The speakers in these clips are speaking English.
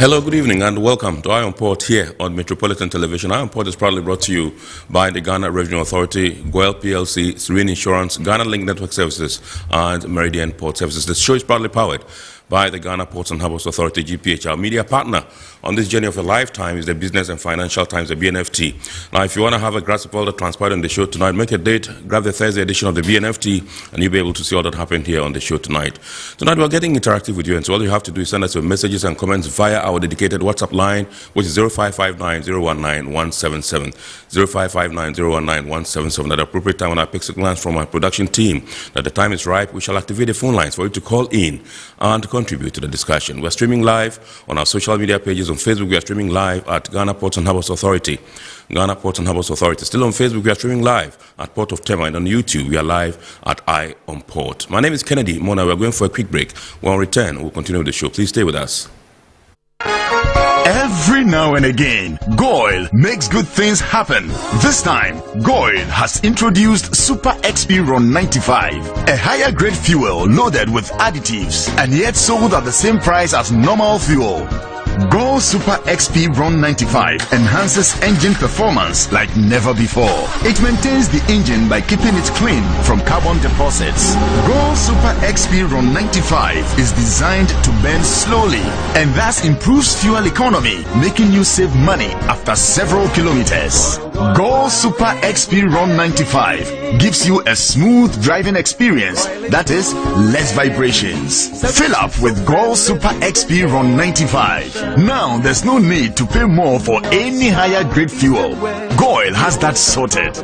Hello, good evening, and welcome to Eye on Port here on Metropolitan Television. Eye on Port is proudly brought to you by the Ghana Regional Authority, GOEL PLC, Serene Insurance, Ghana Link Network Services, and Meridian Port Services. The show is proudly powered by the Ghana Ports and Harbours Authority-GPHA. Our media partner on this journey of a lifetime is the Business and Financial Times, the BNFT. Now, if you want to have a grasp of all that transpired on the show tonight, make a date, grab the Thursday edition of the BNFT, and you'll be able to see all that happened here on the show tonight. Tonight, we're getting interactive with you, and so all you have to do is send us your messages and comments via our dedicated WhatsApp line, which is 0559-019-177, 0559-019-177. At the appropriate time, when I pick signals from our production team that the time is ripe, we shall activate the phone lines for you to call in and contribute to the discussion. We're streaming live on our social media pages. On Facebook, we are streaming live at Ghana Ports and Harbours Authority. Ghana Ports and Harbours Authority. Still on Facebook, we are streaming live at Port of Tema, and on YouTube, we are live at Eye on Port. My name is Kennedy Mona. We're going for a quick break. When we return, we'll continue with the show. Please stay with us. Every now and again, GOEL makes good things happen. This time, GOEL has introduced Super XP Ron 95, a higher grade fuel loaded with additives and yet sold at the same price as normal fuel. GOEL Super XP Ron 95 enhances engine performance like never before. It maintains the engine by keeping it clean from carbon deposits. GOEL Super XP Ron 95 is designed to burn slowly and thus improves fuel economy, making you save money after several kilometers. GOEL Super XP Ron 95 gives you a smooth driving experience, that is, less vibrations. Fill up with GOEL Super XP Ron 95. Now there's no need to pay more for any higher grade fuel. GOEL has that sorted.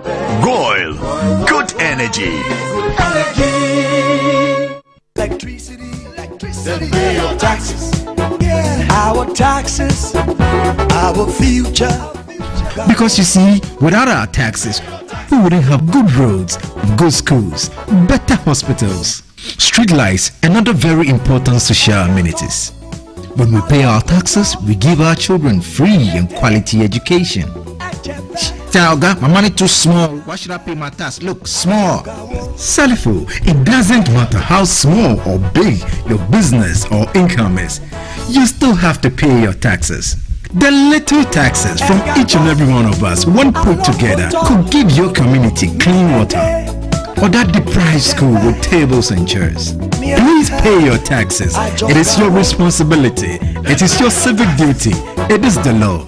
GOEL, good energy. Then pay your taxes. Our taxes, our future. Because you see, without our taxes, we wouldn't have good roads, good schools, better hospitals, street lights, and other very important social amenities. When we pay our taxes, we give our children free and quality education. Talga, my money too small. Why should I pay my tax? Look, small. Salifo, it doesn't matter how small or big your business or income is. You still have to pay your taxes. The little taxes from each and every one of us, when put together, could give your community clean water. Or that deprived school with tables and chairs. Please pay your taxes. It is your responsibility. It is your civic duty. It is the law.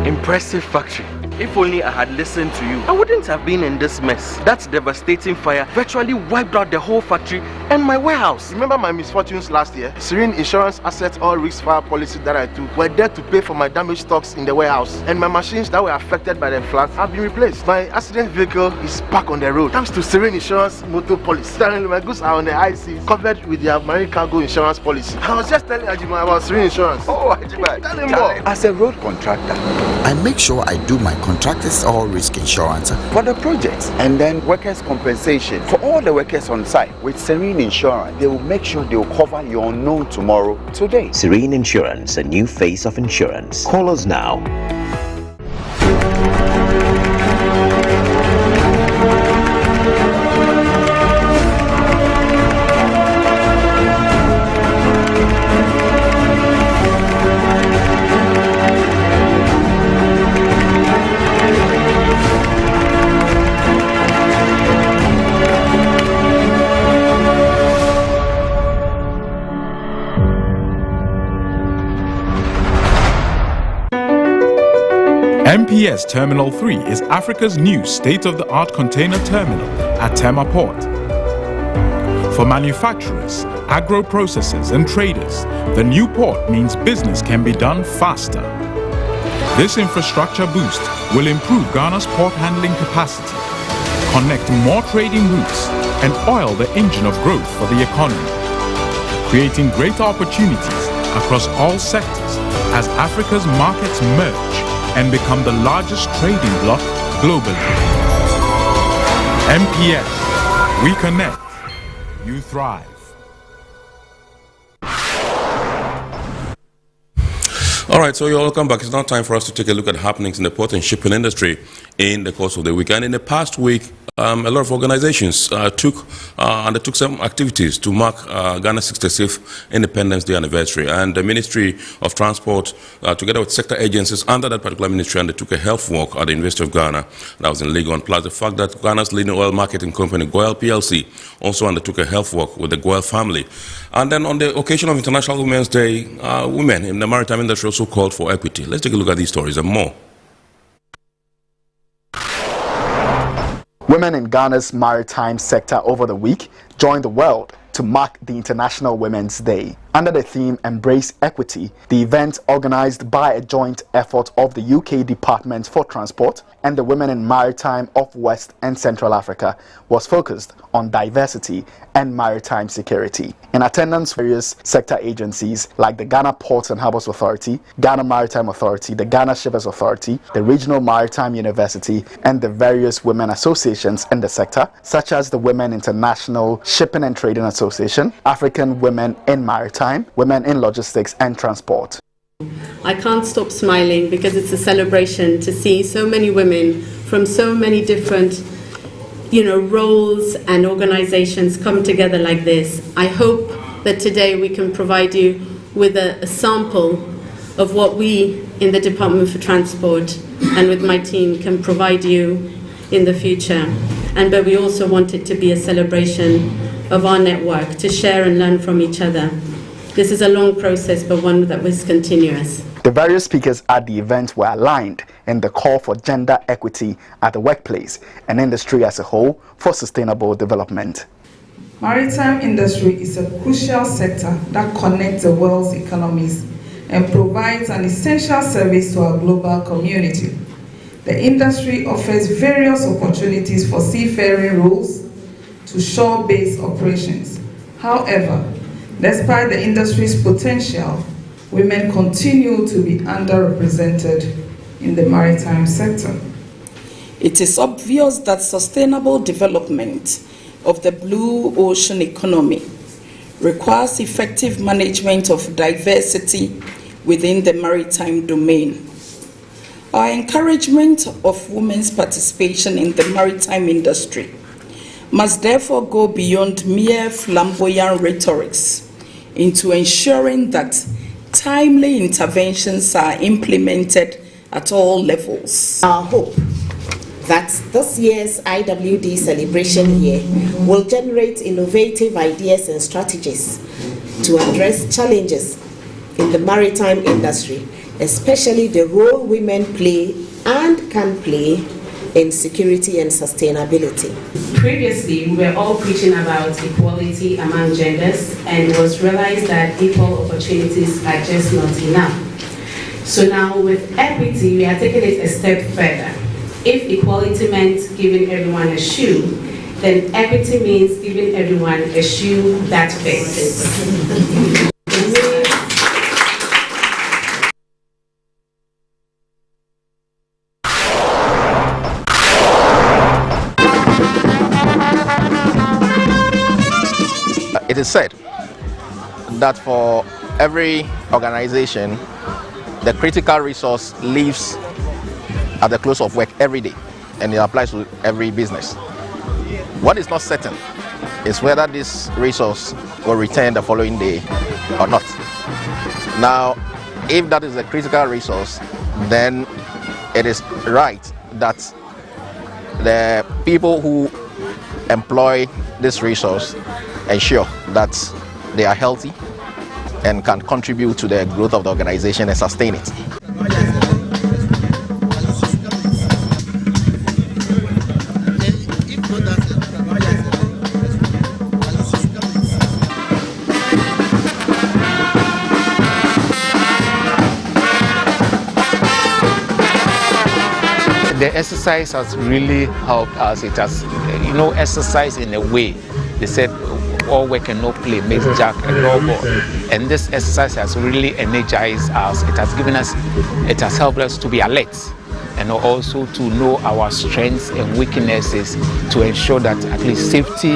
Impressive factory. If only I had listened to you, I wouldn't have been in this mess. That devastating fire virtually wiped out the whole factory and my warehouse. Remember my misfortunes last year? Serene Insurance Asset All Risk Fire policy that I took were there to pay for my damaged stocks in the warehouse, and my machines that were affected by the flood have been replaced. My accident vehicle is back on the road thanks to Serene Insurance motor policy. Currently, my goods are on the high seas covered with their marine cargo insurance policy. I was just telling Ajima about Serene Insurance. Oh, Ajima, tell him more. As a road contractor, I make sure I do my contractors all risk insurance for the projects and then workers' compensation for all the workers on site. With Serene Insurance, they will make sure they will cover your unknown tomorrow today. Serene Insurance, a new face of insurance. Call us now. MPS Terminal 3 is Africa's new state-of-the-art container terminal at Tema Port. For manufacturers, agro-processors and traders, the new port means business can be done faster. This infrastructure boost will improve Ghana's port handling capacity, connect more trading routes, and oil the engine of growth for the economy, creating greater opportunities across all sectors as Africa's markets merge and become the largest trading bloc globally. MPS, we connect, you thrive. All right, so you're welcome back. It's now time for us to take a look at happenings in the port and shipping industry in the course of the week. And in the past week, A lot of organizations undertook some activities to mark Ghana's 66th Independence Day anniversary, and the Ministry of Transport, together with sector agencies under that particular ministry, undertook a health walk at the University of Ghana that was in Legon. Plus the fact that Ghana's leading oil marketing company, GOIL PLC, also undertook a health walk with the GOIL family. And then on the occasion of International Women's Day, women in the maritime industry also called for equity. Let's take a look at these stories and more. Women in Ghana's maritime sector over the week joined the world to mark the International Women's Day. Under the theme Embrace Equity, the event, organized by a joint effort of the UK Department for Transport and the Women in Maritime of West and Central Africa, was focused on diversity and maritime security. In attendance, various sector agencies like the Ghana Ports and Harbours Authority, Ghana Maritime Authority, the Ghana Shippers Authority, the Regional Maritime University, and the various women associations in the sector, such as the Women International Shipping and Trading Association, African Women in Maritime, Women in Logistics and Transport. I can't stop smiling because it's a celebration to see so many women from so many different roles and organizations come together like this. I hope that today we can provide you with a sample of what we in the Department for Transport and with my team can provide you in the future. But we also want it to be a celebration of our network, to share and learn from each other. This is a long process, but one that was continuous. The various speakers at the event were aligned in the call for gender equity at the workplace and industry as a whole for sustainable development. Maritime industry is a crucial sector that connects the world's economies and provides an essential service to our global community. The industry offers various opportunities for seafaring roles to shore-based operations. However, despite the industry's potential, women continue to be underrepresented in the maritime sector. It is obvious that sustainable development of the blue ocean economy requires effective management of diversity within the maritime domain. Our encouragement of women's participation in the maritime industry must therefore go beyond mere flamboyant rhetorics into ensuring that timely interventions are implemented at all levels. Our hope that this year's IWD celebration year will generate innovative ideas and strategies to address challenges in the maritime industry, especially the role women play and can play in security and sustainability. Previously, we were all preaching about equality among genders, and it was realized that equal opportunities are just not enough. So now with equity, we are taking it a step further. If equality meant giving everyone a shoe, then equity means giving everyone a shoe that fits. It is said that for every organization, the critical resource lives at the close of work every day, and it applies to every business. What is not certain is whether this resource will return the following day or not. Now, if that is a critical resource, then it is right that the people who employ this resource ensure that they are healthy and can contribute to the growth of the organization and sustain it. The exercise has really helped us. It has, exercise in a way. They said all work and no play makes Jack a dull boy. And this exercise has really energized us. It has helped us to be alert and also to know our strengths and weaknesses to ensure that at least safety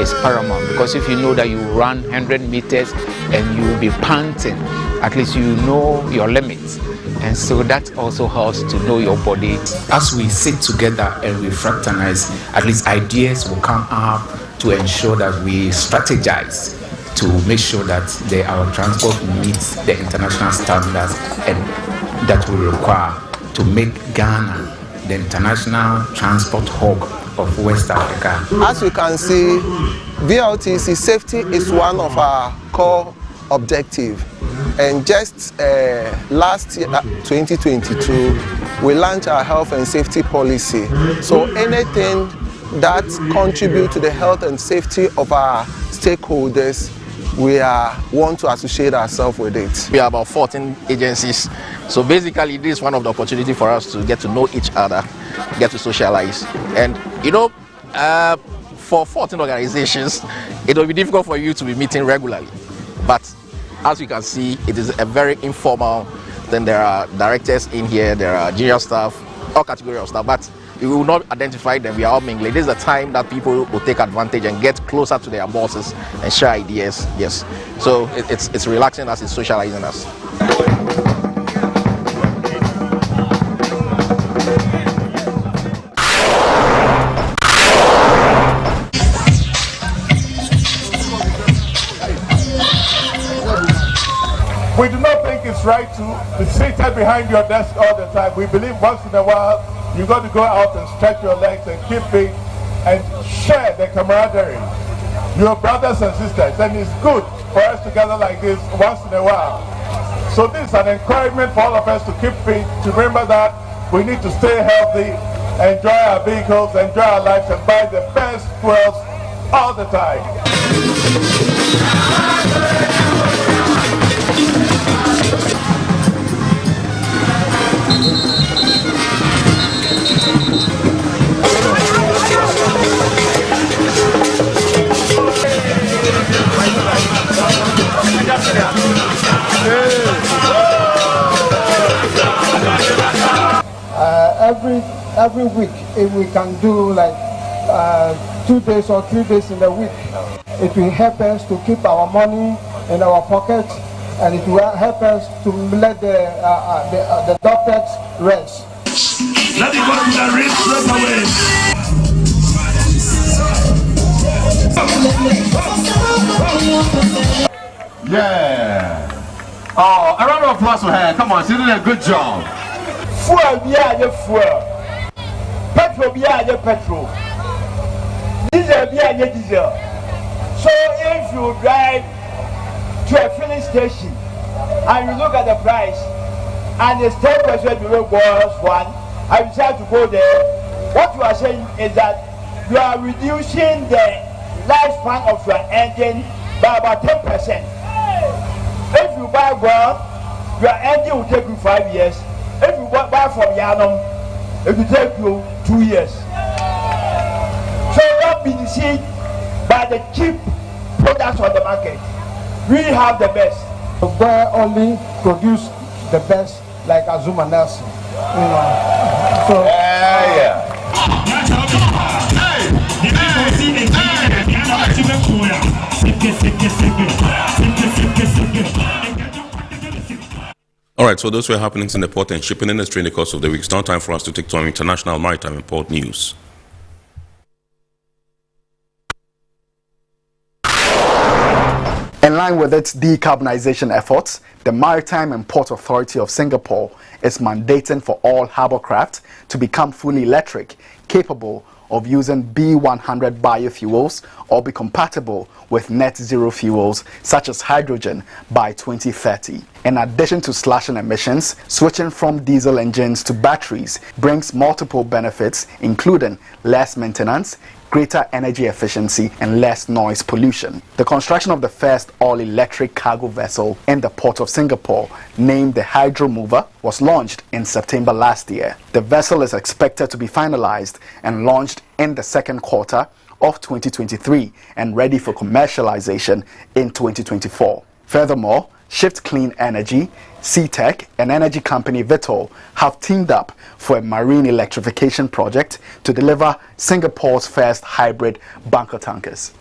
is paramount. Because if you know that you run 100 meters and you will be panting, at least you know your limits. And so that also helps to know your body. As we sit together and we fraternize, at least ideas will come up to ensure that we strategize to make sure that our transport meets the international standards and that we require to make Ghana the international transport hub of West Africa. As you can see, VLTC safety is one of our core objectives. And just last year, 2022, we launched our health and safety policy. So anything that contributes to the health and safety of our stakeholders, we want to associate ourselves with it. We are about 14 agencies. So basically, this is one of the opportunities for us to get to know each other, get to socialize. And for 14 organizations, it will be difficult for you to be meeting regularly. But as you can see, it is a very informal. Then there are directors in here, there are junior staff, all categories of staff, but we will not identify them. We are all mingling. This is the time that people will take advantage and get closer to their bosses and share ideas. Yes, so it's relaxing us, it's socializing us. We do not think it's right to be seated behind your desk all the time. We believe once in a while you got to go out and stretch your legs and keep fit and share the camaraderie. Your brothers and sisters, and it's good for us to gather like this once in a while. So this is an encouragement for all of us to keep fit, to remember that we need to stay healthy, enjoy our vehicles, enjoy our lives, and buy the best fuels all the time. Every week, if we can do like 2 days or 3 days in a week, it will help us to keep our money in our pockets, and it will help us to let the doctors rest. Let me go to the ring straight away. Yeah. Oh, a round of applause for her. Come on, she's doing a good job. Fuel, yeah, fuel. Petrol, yeah, petrol. Diesel, yeah, diesel. So if you drive to a filling station and you look at the price and it's 10% below was one, I decide to go there. What you are saying is that you are reducing the lifespan of your engine by about 10%. If you buy well, your engine will take you 5 years. If you buy from Yanum, it will take you 2 years. So don't be deceived by the cheap products on the market. We have the best. Where only produce the best, like Azuma Nelson. You know. So All right, so those were happenings in the port and shipping industry in the course of the week. It's now time for us to take to our international maritime and port news. In line with its decarbonization efforts, the Maritime and Port Authority of Singapore is mandating for all harbour craft to become fully electric, capable of using B100 biofuels or be compatible with net zero fuels such as hydrogen by 2030. In addition to slashing emissions, switching from diesel engines to batteries brings multiple benefits, including less maintenance, greater energy efficiency, and less noise pollution. The construction of the first all-electric cargo vessel in the Port of Singapore, named the Hydro Mover, was launched in September last year. The vessel is expected to be finalized and launched in the second quarter of 2023 and ready for commercialization in 2024. Furthermore, Shift Clean Energy, CTEC, and energy company Vitol have teamed up for a marine electrification project to deliver Singapore's first hybrid bunker tankers.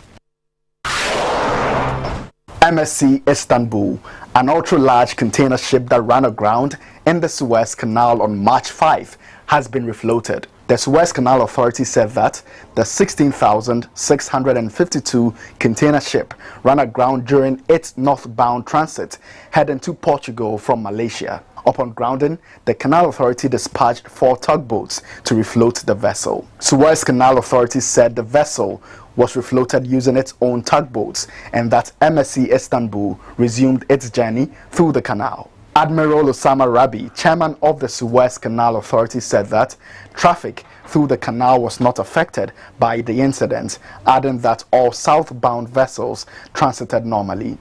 MSC Istanbul, an ultra-large container ship that ran aground in the Suez Canal on March 5 has been refloated. The Suez Canal Authority said that the 16,652 container ship ran aground during its northbound transit heading to Portugal from Malaysia. Upon grounding, the Canal Authority dispatched 4 tugboats to refloat the vessel. Suez Canal Authority said the vessel was refloated using its own tugboats and that MSC Istanbul resumed its journey through the canal. Admiral Osama Rabi, chairman of the Suez Canal Authority, said that traffic through the canal was not affected by the incident, adding that all southbound vessels transited normally.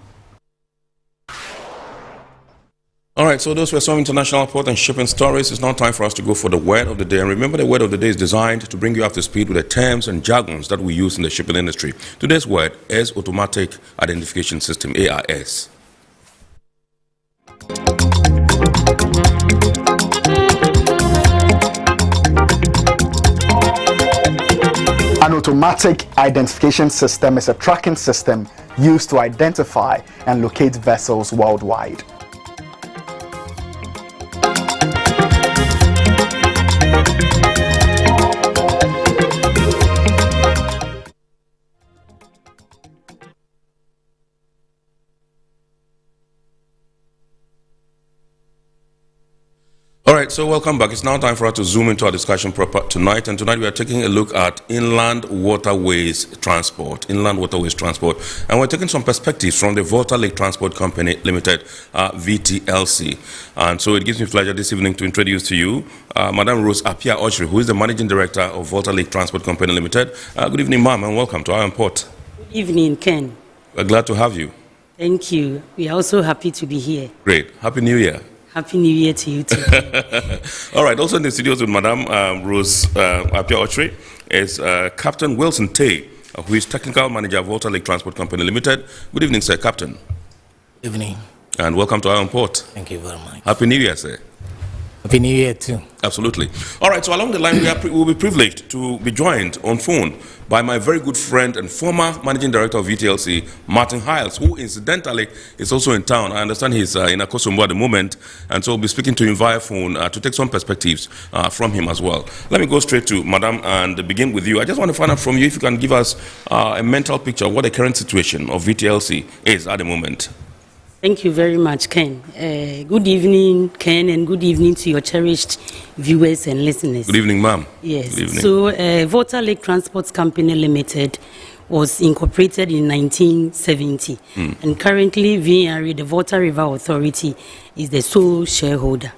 All right, so those were some international port and shipping stories. It's now time for us to go for the word of the day. And remember, the word of the day is designed to bring you up to speed with the terms and jargons that we use in the shipping industry. Today's word is Automatic Identification System, AIS. An automatic identification system is a tracking system used to identify and locate vessels worldwide. All right, so welcome back. It's now time for us to zoom into our discussion proper tonight. And tonight we are taking a look at inland waterways transport. And we're taking some perspectives from the Volta Lake Transport Company Limited, VTLC. And so it gives me pleasure this evening to introduce to you Madam Rose Apia Ochri, who is the Managing Director of Volta Lake Transport Company Limited. Good evening, ma'am, and welcome to our port. Good evening, Ken. We're glad to have you. Thank you. We are also happy to be here. Great. Happy New Year. Happy New Year to you too. All right, also in the studios with Madam Rose Apia Ochri is Captain Wilson Tay, who is Technical Manager of Volta Lake Transport Company Limited. Good evening, sir, Captain. Evening. And welcome to our port. Thank you very much. Happy New Year, sir. Happy New Year too. Absolutely. All right, so along the line, we'll be privileged to be joined on phone by my very good friend and former Managing Director of VTLC, Martin Hiles, who incidentally is also in town. I understand he's in Akosombo at the moment, and so we'll be speaking to him via phone to take some perspectives from him as well. Let me go straight to Madam and begin with you. I just want to find out from you if you can give us a mental picture of what the current situation of VTLC is at the moment. Thank you very much, Ken. Good evening, Ken, and good evening to your cherished viewers and listeners. Good evening, ma'am. Yes. Good evening. So, Volta Lake Transport Company Limited was incorporated in 1970, and currently VRA, the Volta River Authority, is the sole shareholder.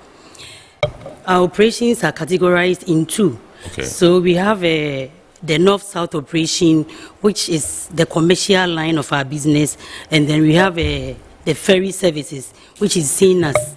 Our operations are categorized in two. Okay. So we have the north-south operation, which is the commercial line of our business, and then we have the ferry services, which is seen as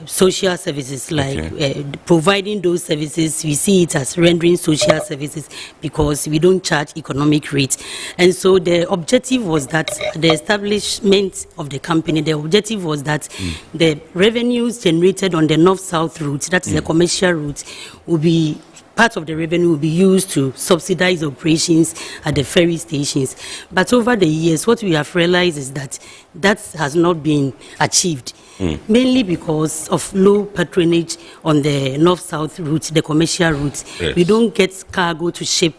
social services, like providing those services. We see it as rendering social services because we don't charge economic rates. And so the objective was that the establishment of the company, the objective was that the revenues generated on the north-south route, that is the commercial route, will be part of the revenue will be used to subsidize operations at the ferry stations. But over the years, what we have realized is that that has not been achieved, mainly because of low patronage on the north-south route, the commercial route. Yes. We don't get cargo to ship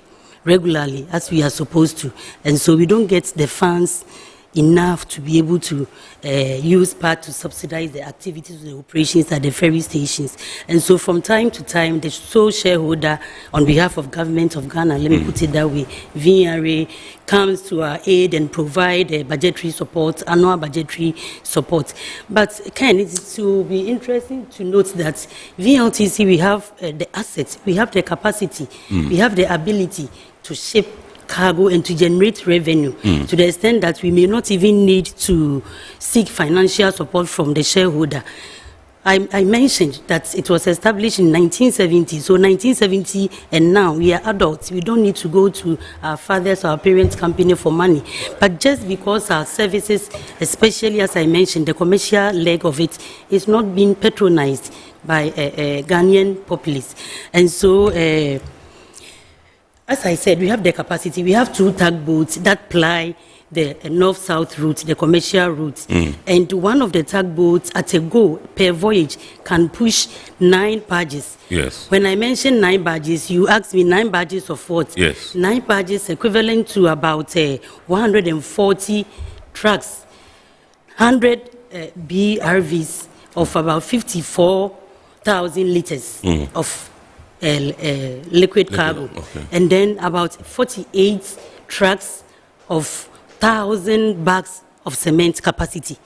regularly as we are supposed to, and so we don't get the funds enough to be able to use part to subsidize the activities, the operations at the ferry stations. And so from time to time, the sole shareholder, on behalf of government of Ghana, let me put it that way, VRA, comes to our aid and provide budgetary support, annual budgetary support. But Ken, it's to be interesting to note that VLTC, we have the assets, we have the capacity, we have the ability to ship cargo and to generate revenue to the extent that we may not even need to seek financial support from the shareholder. I mentioned that it was established in 1970. So 1970 and now we are adults. We don't need to go to our fathers, our parents' company for money. But just because our services, especially as I mentioned, the commercial leg of it is not being patronized by Ghanaian populace. And so as I said, we have the capacity. We have 2 tugboats that ply the north-south route, the commercial route. And one of the tugboats at a go per voyage can push 9 barges. Yes. When I mention 9 barges, you ask me 9 barges of what? Yes. 9 barges equivalent to about 140 trucks, 100 BRVs of about 54,000 liters of liquid cargo. Okay. And then about 48 trucks of 1,000 bags of cement capacity.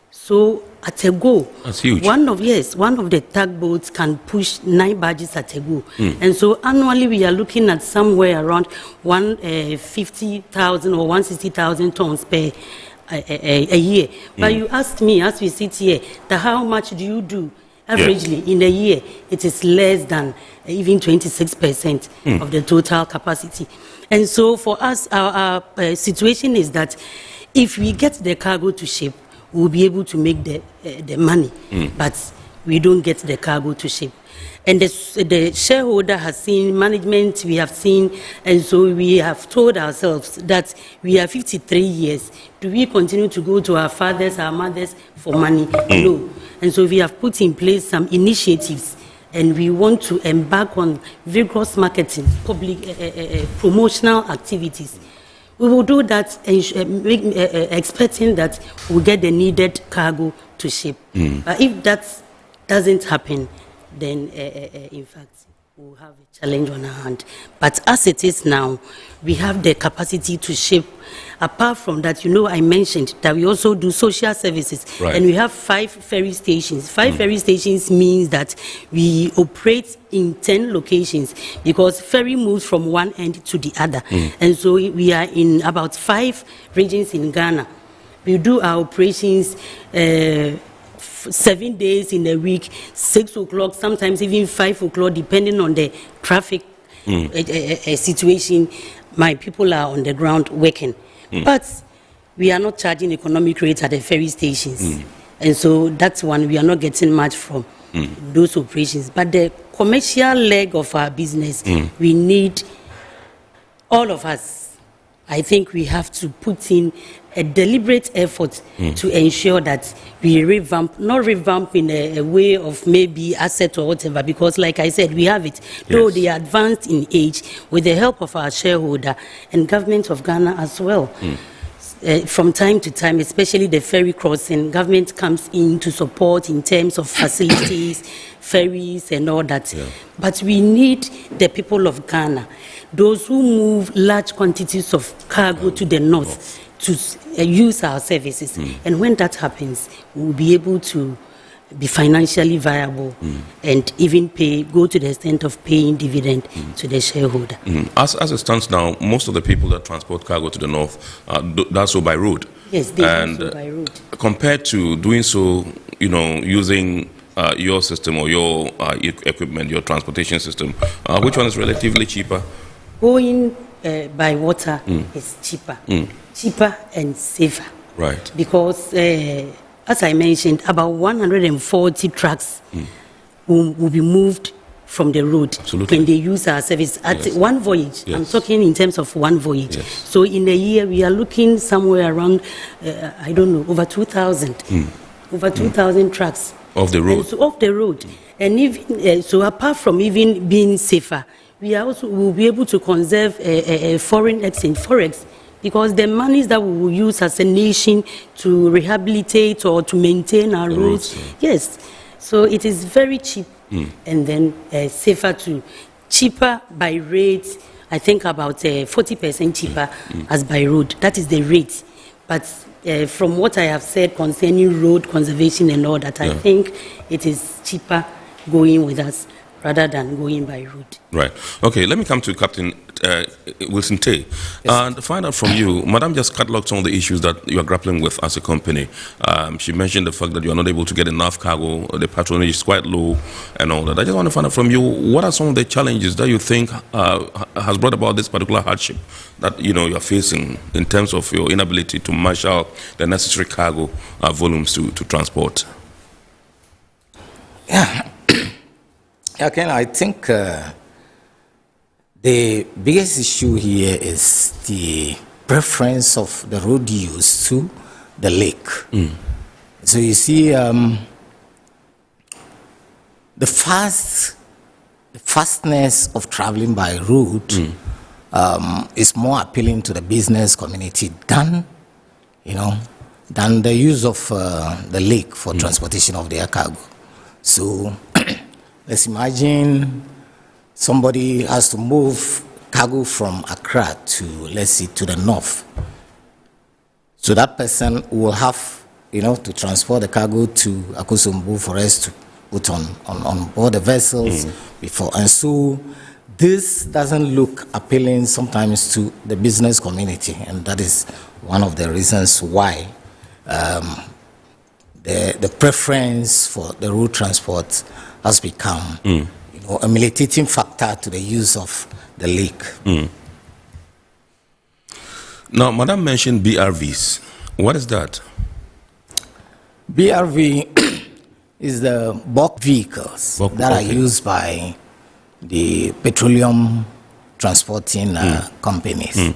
So at a go, that's huge. one of the tugboats can push 9 barges at a go. And so annually we are looking at somewhere around 150,000 or 160,000 tons per a year. But you asked me, as we sit here, that how much do you do averagely in a year? It is less than even 26% of the total capacity. And so for us, our situation is that if we get the cargo to ship, we'll be able to make the money, but we don't get the cargo to ship. And the shareholder has seen, management we have seen, and so we have told ourselves that we are 53 years. Do we continue to go to our fathers, our mothers for money? No. And so we have put in place some initiatives, and we want to embark on vigorous marketing, public promotional activities. We will do that expecting that we'll get the needed cargo to ship. But if that doesn't happen, then in fact we'll have a challenge on our hand. But as it is now, we have the capacity to ship. Apart from that, I mentioned that we also do social services, and we have 5 ferry stations. 5 ferry stations means that we operate in 10 locations, because ferry moves from one end to the other. And so we are in about 5 regions in Ghana. We do our operations 7 days in a week, 6 o'clock, sometimes even 5 o'clock, depending on the traffic situation. My people are on the ground working. But we are not charging economic rates at the ferry stations. And so that's one, we are not getting much from those operations. But the commercial leg of our business, we need, all of us, I think we have to put in a deliberate effort to ensure that we not revamp in a way of maybe asset or whatever, because like I said, we have it. Though they are advanced in age, with the help of our shareholder and government of Ghana as well. From time to time, especially the ferry crossing, government comes in to support in terms of facilities, ferries and all that. But we need the people of Ghana, those who move large quantities of cargo to the north, to use our services. And when that happens, we'll be able to be financially viable and even go to the extent of paying dividend to the shareholder. As it stands now, most of the people that transport cargo to the north does so by road. Yes, they do so by road. Compared to doing so, using your system or your equipment, your transportation system, which one is relatively cheaper? Going by water is cheaper. Cheaper and safer. Right. Because as I mentioned, about 140 trucks will be moved from the road when they use our service at one voyage. I'm talking in terms of one voyage. So in a year, we are looking somewhere around, I don't know, over 2,000. Over 2,000 trucks. Off the road. And so off the road. And even so, apart from even being safer, we also will be able to conserve foreign exchange, forex, because the monies that we will use as a nation to rehabilitate or to maintain our roads, so it is very cheap and then safer too. Cheaper by rate, I think about 40% cheaper as by road. That is the rate. But from what I have said concerning road conservation and all that, I think it is cheaper going with us rather than going by road. Right. Okay, let me come to Captain Wilson Tay and find out from you. Madam just catalogued some of the issues that you are grappling with as a company. She mentioned the fact that you are not able to get enough cargo, the patronage is quite low and all that. I just want to find out from you, what are some of the challenges that you think has brought about this particular hardship that you are facing in terms of your inability to marshal the necessary cargo volumes to transport? Again, I think the biggest issue here is the preference of the road use to the lake. So you see, the fastness of traveling by road is more appealing to the business community than the use of the lake for transportation of their cargo. So let's imagine somebody has to move cargo from Accra to, let's see, to the north. So that person will have, to transport the cargo to Akosombo for us to put on board the vessels before. And so this doesn't look appealing sometimes to the business community, and that is one of the reasons why the preference for the road transport has become a militating factor to the use of the lake. Now, Madam mentioned BRVs. What is that? BRV is the bulk vehicles that are used by the petroleum transporting companies.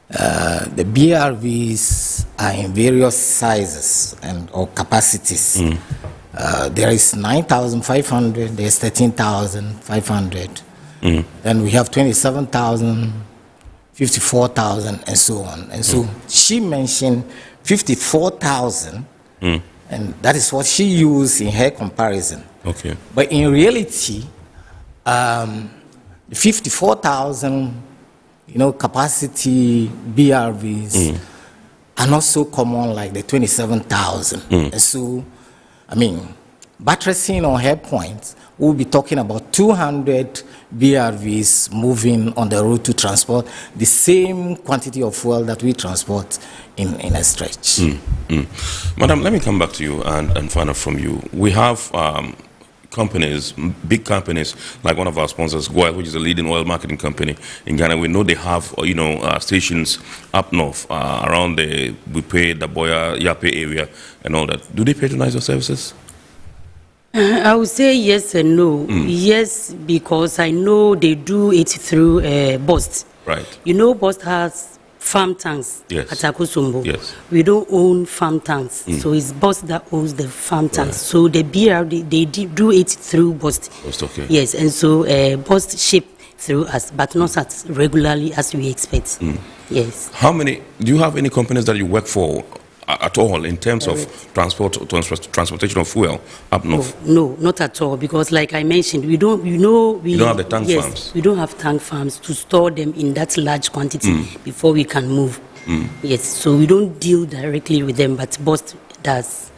The BRVs are in various sizes or capacities. There is 9,500, there's 13,500. Then we have 27,000, 54,000, and so on. And so she mentioned 54,000, and that is what she used in her comparison. Okay. But in reality, 54,000, capacity BRVs are not so common like the 27,000. And so, buttressing on her point, we'll be talking about 200 BRVs moving on the road to transport the same quantity of fuel that we transport in a stretch. Madam, let me come back to you and find out from you. We have companies, big companies, like one of our sponsors, Goil, which is a leading oil marketing company in Ghana. We know they have, stations up north, around the Bupe, Daboya, Yape area, and all that. Do they patronize your services? I would say yes and no. Yes, because I know they do it through BOST. Right. BOST has farm tanks at Akosombo. Yes. We don't own farm tanks, so it's BOST that owns the farm tanks. Right. So the BRD, they do it through BOST. BOST, okay. Yes, and so BOST ship through us, but not as regularly as we expect. Yes. Do you have any companies that you work for at all in terms of transportation of fuel up north? No, not at all, because like I mentioned, we don't have the tank farms. We don't have tank farms to store them in that large quantity before we can move. Yes, so we don't deal directly with them, but BOST does.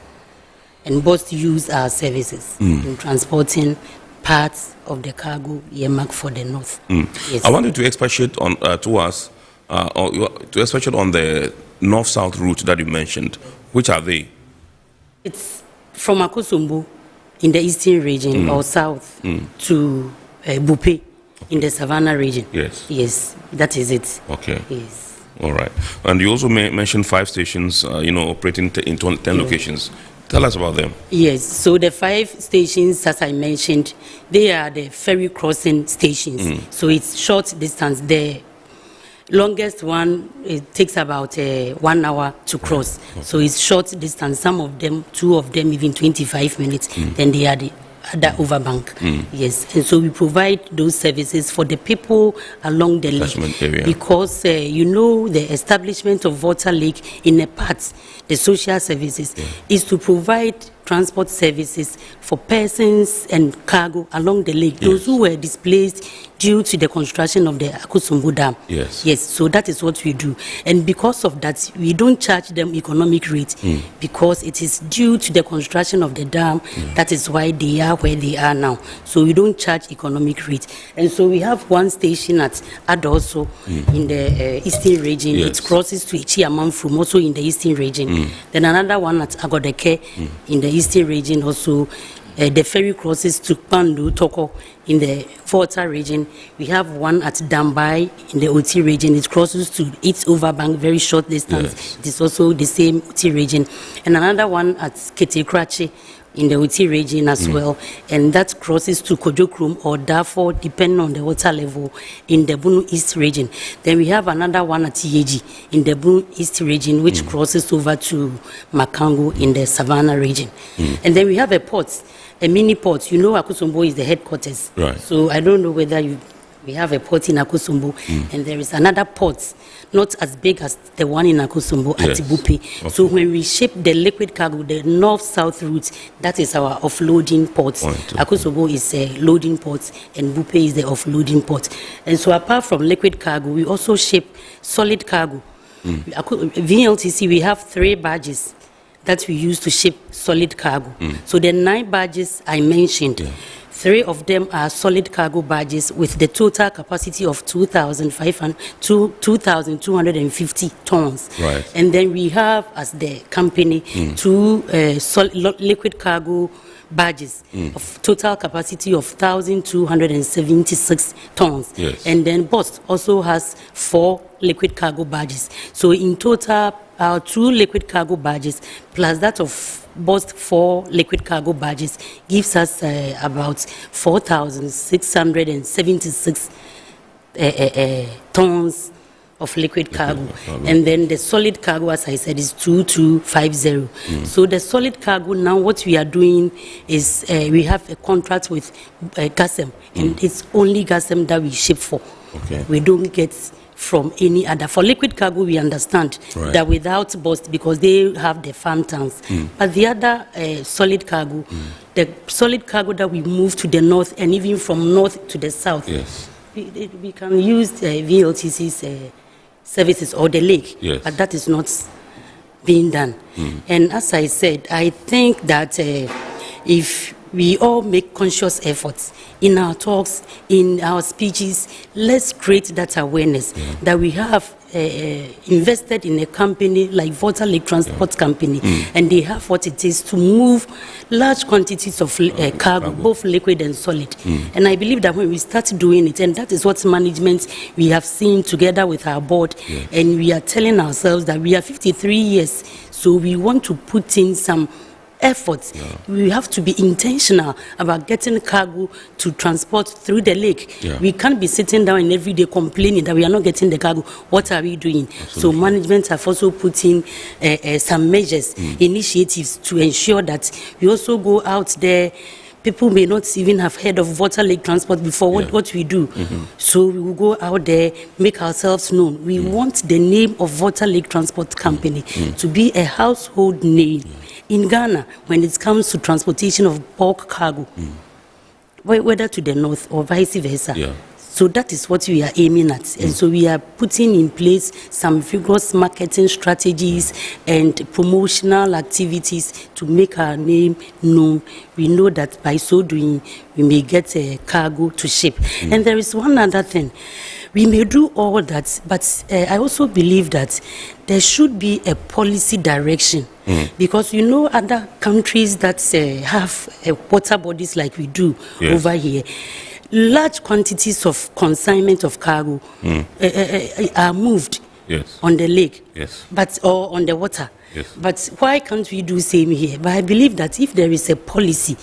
And BOST use our services in transporting parts of the cargo earmarked for the north. Yes. I wanted to expatiate on on the north-south route that you mentioned. Which are they? It's from Akosombo in the eastern region or south to Bupe in the Savannah region. Yes. Yes, that is it. Okay. Yes. All right. And you also mentioned 5 stations, operating in 10 locations. Tell us about them. Yes, so the 5 stations, as I mentioned, they are the ferry crossing stations. So it's short distance. The longest one, it takes about 1 hour to cross. Okay. So it's short distance. Some of them, 2 of them, even 25 minutes. Then they are the other overbank. Yes, and so we provide those services for the people along the lake area. Because the establishment of Volta Lake in a part, the social services is to provide transport services for persons and cargo along the lake. Those who were displaced due to the construction of the Akosombo Dam. Yes, so that is what we do. And because of that, we don't charge them economic rate because it is due to the construction of the dam. That is why they are where they are now. So we don't charge economic rate. And so we have one station at Adoso in the eastern region. It crosses to Ichiamanfrum, also in the eastern region. Then another one at Agodeke in the eastern region also. The ferry crosses to Pandu, Toko in the Volta region. We have one at Dambai in the OT region. It crosses to its overbank, very short distance. It is also the same OT region. And another one at Ketekrachi in the Oti region as well, and that crosses to Kojokrum or Darfur, depending on the water level in the Bunu East region. Then we have another one at Yeji in the Bunu East region, which crosses over to Makango in the Savannah region. And then we have a port, a mini port. You know, Akosombo is the headquarters. Right. So I don't know whether we have a port in Akosombo, and there is another port, not as big as the one in Akosombo, at Ibupe. Okay. So when we ship the liquid cargo, the north-south route, that is our offloading port. Akosombo is a loading port, and Bupe is the offloading port. And so apart from liquid cargo, we also ship solid cargo. VLTC, we have 3 barges that we use to ship solid cargo. So the 9 barges I mentioned, 3 of them are solid cargo barges with the total capacity of 2,250 tons. Right. And then we have, as the company, 2 liquid cargo barges of total capacity of 1,276 tons. Yes. And then Bost also has 4 liquid cargo barges. So in total, our 2 liquid cargo barges plus that of Bost 4 liquid cargo barges gives us about 4,676 tons of liquid cargo. And then the solid cargo, as I said, is 2250. So the solid cargo, now what we are doing is we have a contract with GASEM, and it's only GASEM that we ship for. Okay. We don't get from any other. For liquid cargo, we understand that without Bost, because they have the farm tanks. But the other solid cargo, the solid cargo that we move to the north and even from north to the south, we can use VLTC's services or the lake, but that is not being done. And as I said, I think that if we all make conscious efforts in our talks, in our speeches, let's create that awareness that we have invested in a company like Volta Lake Transport Company, and they have what it is to move large quantities of cargo, both liquid and solid. And I believe that when we start doing it, and that is what management we have seen together with our board, and we are telling ourselves that we are 53 years, so we want to put in some efforts. We have to be intentional about getting cargo to transport through the lake. We can't be sitting down and every day complaining that we are not getting the cargo. What are we doing? So management have also put in some measures, initiatives to ensure that we also go out there. People may not even have heard of Water Lake Transport before. What we do. So we will go out there, make ourselves known. We want the name of Water Lake Transport Company to be a household name in Ghana when it comes to transportation of bulk cargo, whether to the north or vice versa. So that is what we are aiming at. And so we are putting in place some vigorous marketing strategies and promotional activities to make our name known. We know that by so doing, we may get a cargo to ship. And there is one other thing. We may do all that, but I also believe that there should be a policy direction. Because you know other countries that have water bodies like we do over here, large quantities of consignment of cargo are moved on the lake, or on the water. But why can't we do same here? But I believe that if there is a policy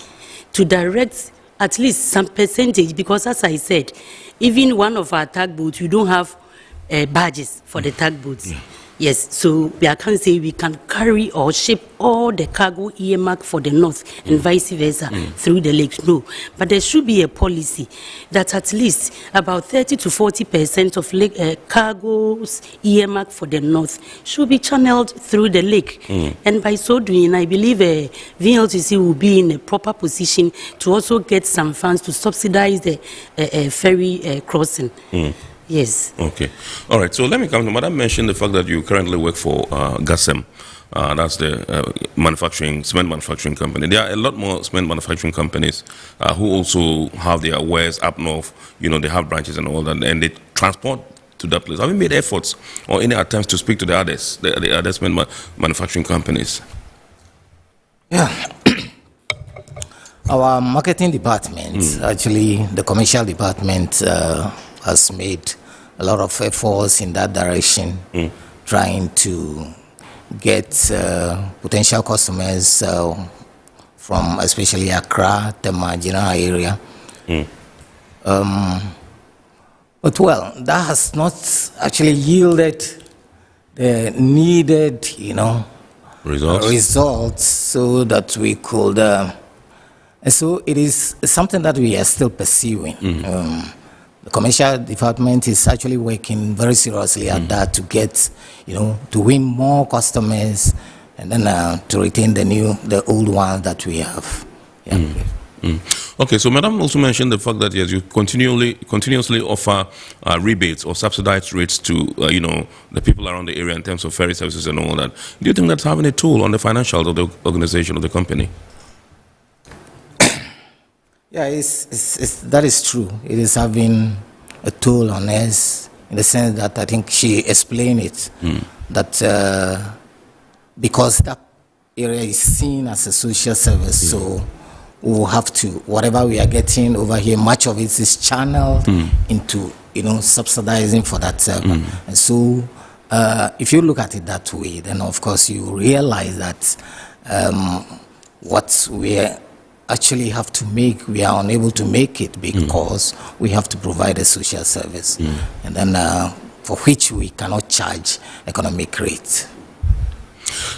to direct at least some percentage, because as I said, even one of our tugboats, we don't have badges for the tugboats. Yes, so I can't say we can carry or ship all the cargo earmarked for the north and vice versa through the lakes. No, but there should be a policy that at least about 30 to 40% of cargoes earmarked for the north should be channeled through the lake. And by so doing, I believe VLTC will be in a proper position to also get some funds to subsidize the ferry crossing. Yes. Okay. All right. So let me come to Madam mentioned the fact that you currently work for GASEM. That's the cement manufacturing company. There are a lot more cement manufacturing companies who also have their wares up north. You know, they have branches and all that, and they transport to that place. Have you made efforts or any attempts to speak to the others, the other cement manufacturing companies? Yeah. Our marketing department, actually the commercial department, has made a lot of efforts in that direction, trying to get potential customers from especially Accra, Tema, general area. But well, that has not actually yielded the needed, results so that we could. And so it is something that we are still pursuing. The commercial department is actually working very seriously at that to get, to win more customers and then to retain the old ones that we have. Okay, so Madam also mentioned the fact that yes, you continuously offer rebates or subsidized rates to the people around the area in terms of ferry services and all that. Do you think that's having a toll on the financials of the organization of the company? Yeah, that is true. It is having a toll on us in the sense that I think she explained it, that because that area is seen as a social service, so we'll have to, whatever we are getting over here, much of it is channeled into, subsidizing for that service. And so if you look at it that way, then of course you realize that what we actually have to make, we are unable to make it because we have to provide a social service, and then for which we cannot charge economic rates.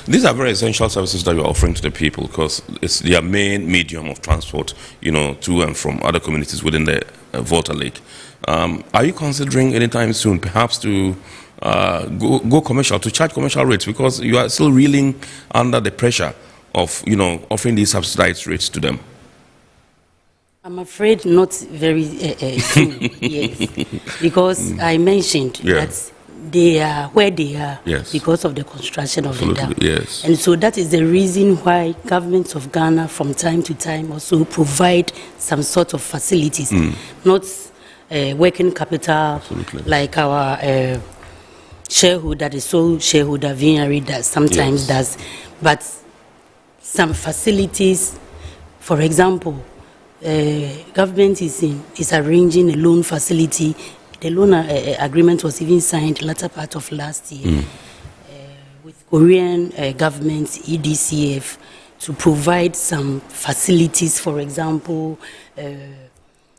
These are very essential services that you're offering to the people because it's their main medium of transport, to and from other communities within the Volta Lake. Are you considering anytime soon perhaps to go commercial, to charge commercial rates, because you are still reeling under the pressure of, offering these subsidized rates to them? I'm afraid not very soon, yes, because I mentioned that they are where they are because of the construction of the dam. Yes. And so that is the reason why governments of Ghana from time to time also provide some sort of facilities, not working capital like our shareholder, the sole shareholder, VNRE, that sometimes does, but some facilities. For example, government is arranging a loan facility. The loan agreement was even signed latter part of last year with Korean government, EDCF, to provide some facilities. For example,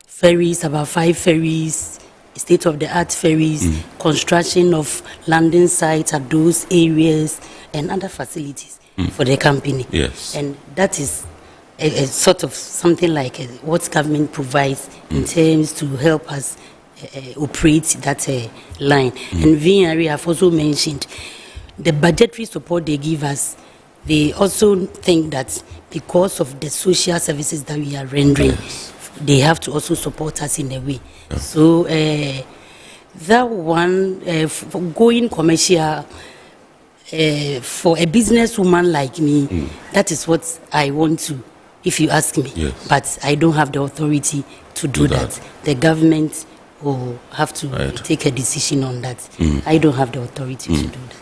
ferries, about 5 ferries, state-of-the-art ferries, construction of landing sites at those areas, and other facilities for the company. Yes. And that is a sort of something like what government provides in terms to help us operate that line. And VNRE have also mentioned the budgetary support they give us. They also think that because of the social services that we are rendering, they have to also support us in a way. So that one, for going commercial, for a businesswoman like me, that is what I want to, if you ask me. But I don't have the authority to do that. The government will have to take a decision on that. I don't have the authority to do that.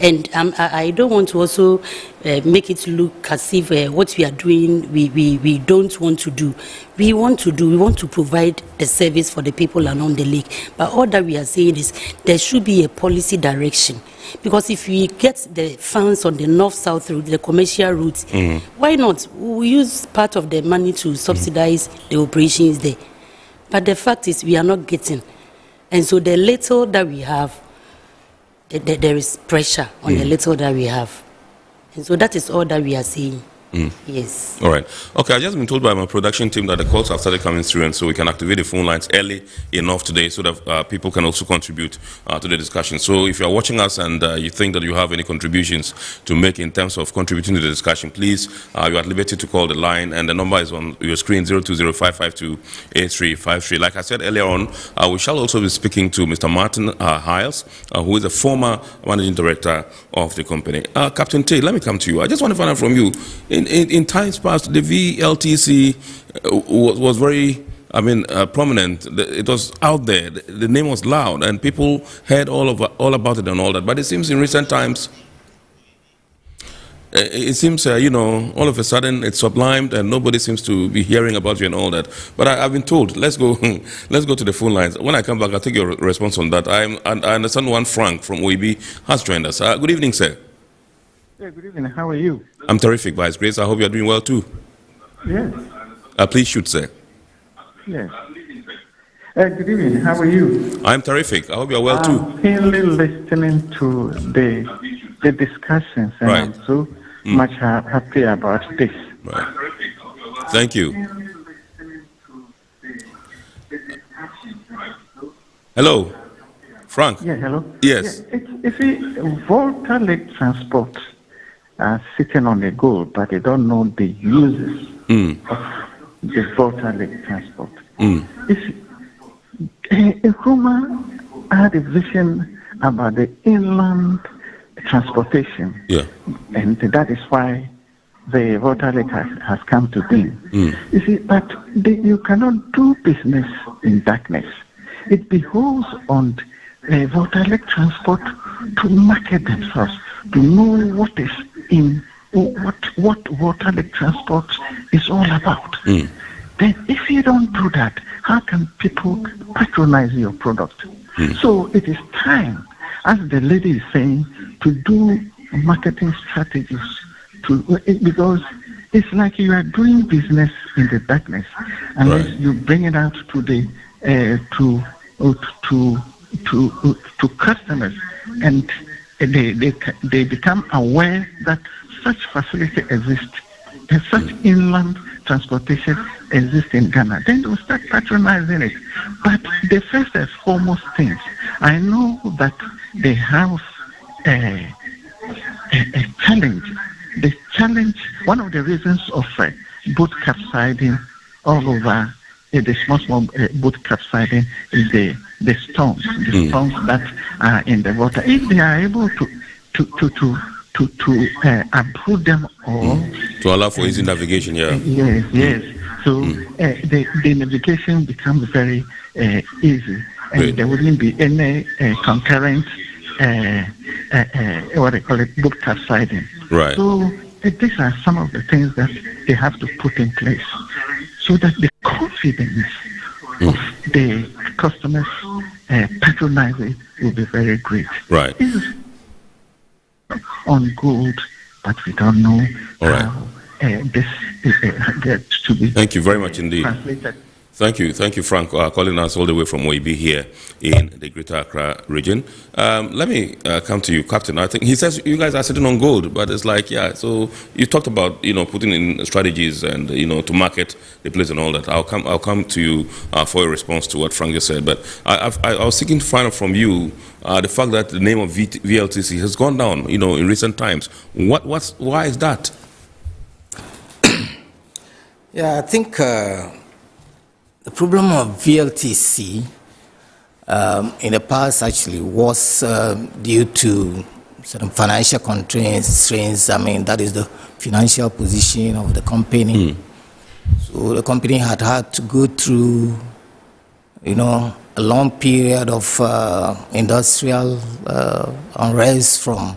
And I don't want to also make it look as if what we are doing, we don't want to do. We want to provide the service for the people along the lake. But all that we are saying is there should be a policy direction. Because if we get the funds on the north-south route, the commercial route, why not? We use part of the money to subsidize the operations there. But the fact is we are not getting. And so the little that we have, there is pressure on the little that we have. And so that is all that we are saying. Yes. All right. Okay, I've just been told by my production team that the calls have started coming through, and so we can activate the phone lines early enough today so that people can also contribute to the discussion. So if you're watching us and you think that you have any contributions to make in terms of contributing to the discussion, please, you're at liberty to call the line, and the number is on your screen, 020-552-8353. Like I said earlier on, we shall also be speaking to Mr. Martin Hiles, who is the former managing director of the company. Captain Tay, let me come to you. I just want to find out from you, in times past, the VLTC was very, prominent. It was out there. The name was loud, and people heard all about it and all that. But it seems in recent times, all of a sudden it's sublimed, and nobody seems to be hearing about you and all that. But I've been told, let's go to the phone lines. When I come back, I'll take your response on that. I understand one Frank from OEB has joined us. Good evening, sir. Yeah, good evening. How are you? I'm terrific, by His grace. I hope you're doing well too. Yes. Please shoot, sir. Yes. Good evening. How are you? I'm terrific. I hope you're well too. I'm keenly listening to the discussions, and Right. I'm so much happy about this. Right. Thank you. Hello, Frank. Yeah, hello. Yes. Yeah, you see, Volta Lake Transport are sitting on a goal, but they don't know the uses of the Volta Lake Transport. Nkrumah had a vision about the inland transportation, and that is why the Volta Lake has come to be. You see, but you cannot do business in darkness. It behoves on Volta Lake Transport to market themselves, to know what is in what Volta Lake Transport is all about. Then if you don't do that, how can people patronize your product? So it is time, as the lady is saying, to do marketing strategies because it's like you are doing business in the darkness unless you bring it out to the to customers, and they become aware that such facility exists, and such inland transportation exists in Ghana. Then they'll start patronizing it. But the first and foremost things, I know that they have a challenge. The challenge, one of the reasons of boat capsizing all over the small boat capsizing is the storms, storms that are in the water. If they are able to approve them all, to allow for easy navigation, yes. So the navigation becomes very easy, and there wouldn't be any concurrent what they call it, boat capsizing. Right. So these are some of the things that they have to put in place so that the confidence of the customers patronizing will be very great. Right. This is on gold, but we don't know how this gets to be. Thank you very much indeed. Translated. Thank you, Frank, calling us all the way from OEB here in the Greater Accra region. Let me come to you, Captain. I think he says you guys are sitting on gold, but it's like, so you talked about, putting in strategies and, to market the place and all that. I'll come to you for a response to what Frank just said, but I was seeking to find out from you the fact that the name of VLTC has gone down, in recent times. Why is that? Yeah, I think the problem of VLTC in the past actually was due to certain financial constraints. I mean, that is the financial position of the company. So the company had to go through, a long period of industrial unrest from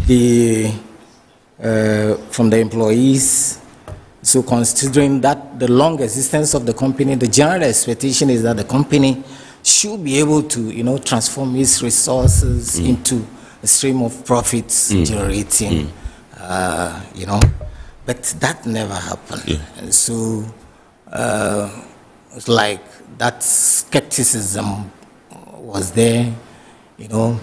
the employees. So considering that the long existence of the company, the general expectation is that the company should be able to, transform its resources into a stream of profits generating, but that never happened. Yeah. And so it's like that skepticism was there.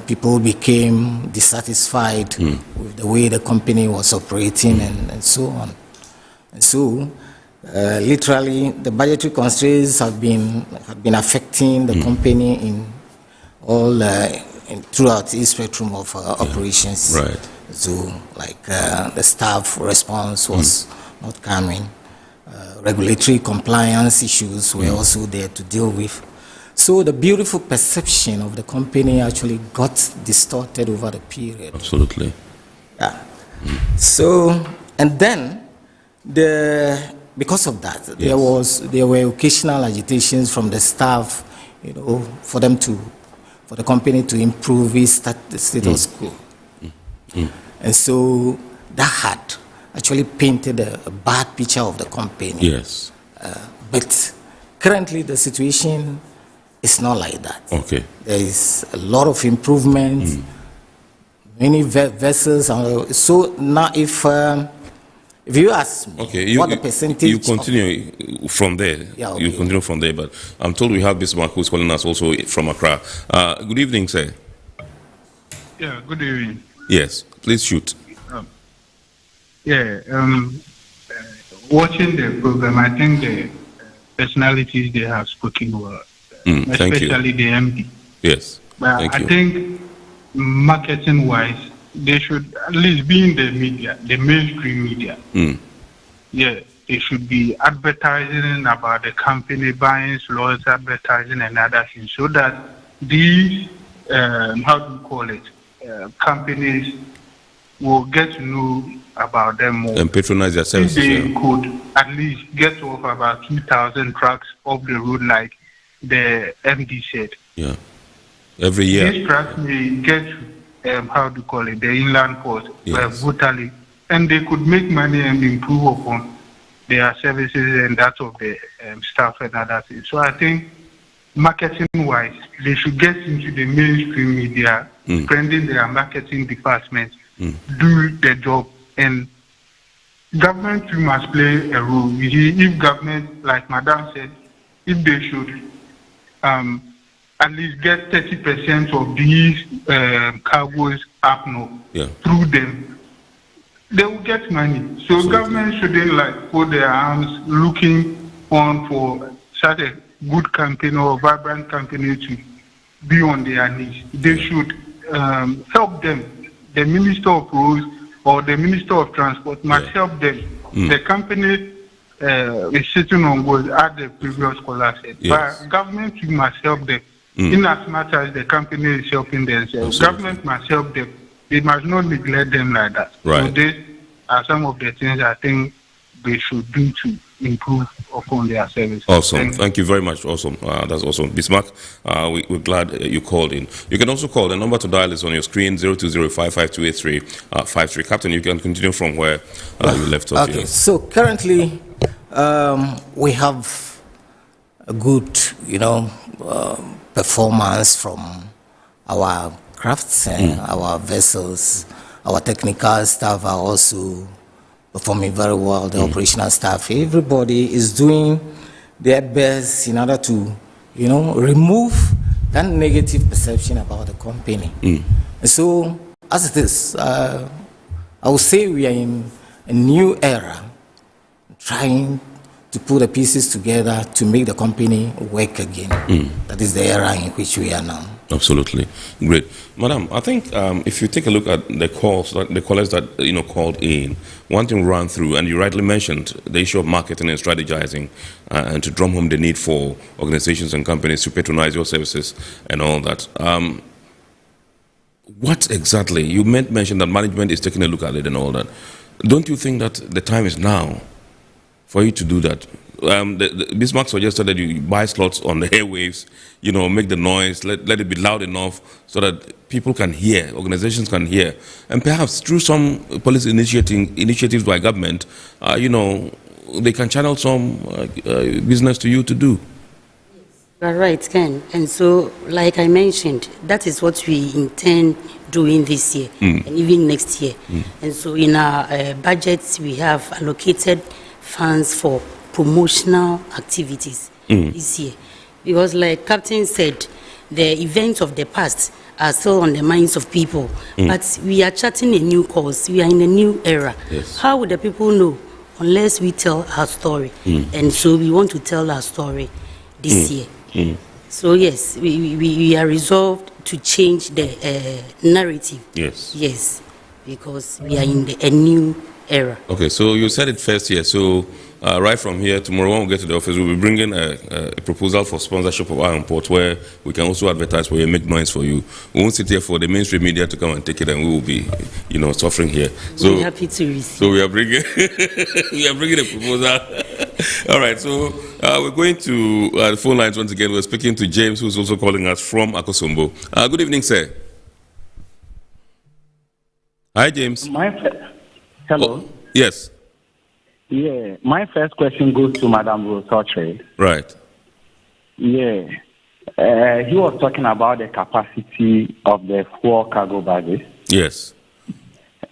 People became dissatisfied with the way the company was operating and so on. And so, literally, the budgetary constraints have been affecting the company in all throughout its spectrum of operations. Right. So, like the staff response was not coming. Regulatory compliance issues were also there to deal with. So the beautiful perception of the company actually got distorted over the period. Absolutely. Yeah. So, and then, because of that, there were occasional agitations from the staff, for the company to improve its status quo. And so that had actually painted a bad picture of the company. Yes. But currently the situation is not like that. Okay. There is a lot of improvement, many vessels. So now if If you ask me, okay, what the percentage? You continue from there. Yeah, okay. You continue from there, but I'm told we have Bismarck who's calling us also from Accra. Good evening, sir. Yeah, good evening. Yes, please shoot. Watching the program, I think the personalities they have spoken well, especially the MD. Yes, but I think marketing-wise, they should at least be in the media, the mainstream media. Yeah, they should be advertising about the company, buying slots, advertising and other things, so that these, how do you call it, companies will get to know about them more. And patronize their services. If they could at least get off about 2,000 trucks off the road, like the MD said. Yeah. Every year. These trucks may get, how do you call it, the inland port, brutally, and they could make money and improve upon their services and that of the staff and other things. So I think, marketing-wise, they should get into the mainstream media, strengthen their marketing department, do the job, and government too must play a role. You see, if government, like Madam said, if they should at least get 30% of these cargoes up now through them, they will get money. So government shouldn't like put their arms looking on for such a good company or vibrant company to be on their knees. They should help them. The Minister of Roads or the Minister of Transport must help them. The company is sitting on gold, as the previous caller said. But government must help them. In as much as the company is helping themselves, government must help them. They must not neglect them like that. Right. So these are some of the things I think they should do to improve upon their service. Awesome. Thank you very much. Awesome. That's awesome. Bismarck, we're glad you called in. You can also call. The number to dial is on your screen, 020-552-8353. Captain, you can continue from where you left off. Okay, so currently we have a good, performance from our crafts and our vessels. Our technical staff are also performing very well, the operational staff. Everybody is doing their best in order to, remove that negative perception about the company. And so, as it is, I would say we are in a new era, trying to put the pieces together to make the company work again. That is the era in which we are now. Absolutely. Great. Madam, I think if you take a look at the callers that called in, one thing ran through, and you rightly mentioned the issue of marketing and strategizing, and to drum home the need for organizations and companies to patronize your services and all that. What exactly, you mentioned that management is taking a look at it and all that. Don't you think that the time is now for you to do that? Bismarck suggested that you buy slots on the airwaves, make the noise, let it be loud enough so that people can hear, organizations can hear. And perhaps through some policy initiatives by government, they can channel some business to you to do. You're right, Ken. And so, like I mentioned, that is what we intend doing this year and even next year. And so in our budgets, we have allocated funds for promotional activities this year, because like Captain said, the events of the past are still on the minds of people, but we are charting a new course. We are in a new era. How would the people know unless we tell our story? And so we want to tell our story this year. So yes, we are resolved to change the narrative. Yes, because we are in a new era. Okay, so you said it first here. So right from here, tomorrow when we get to the office, we'll be bringing a proposal for sponsorship of Iron Port, where we can also advertise for you, make noise for you. We won't sit here for the mainstream media to come and take it, and we will be, suffering here. So we're happy to receive. So we are bringing, a proposal. All right, so we're going to the phone lines once again. We're speaking to James, who's also calling us from Akosombo. Good evening, sir. Hi, James. Hello. Oh, yes. Yeah, my first question goes to Madam Authority. Right. Yeah. He was talking about the capacity of the 4 cargo bases. Yes.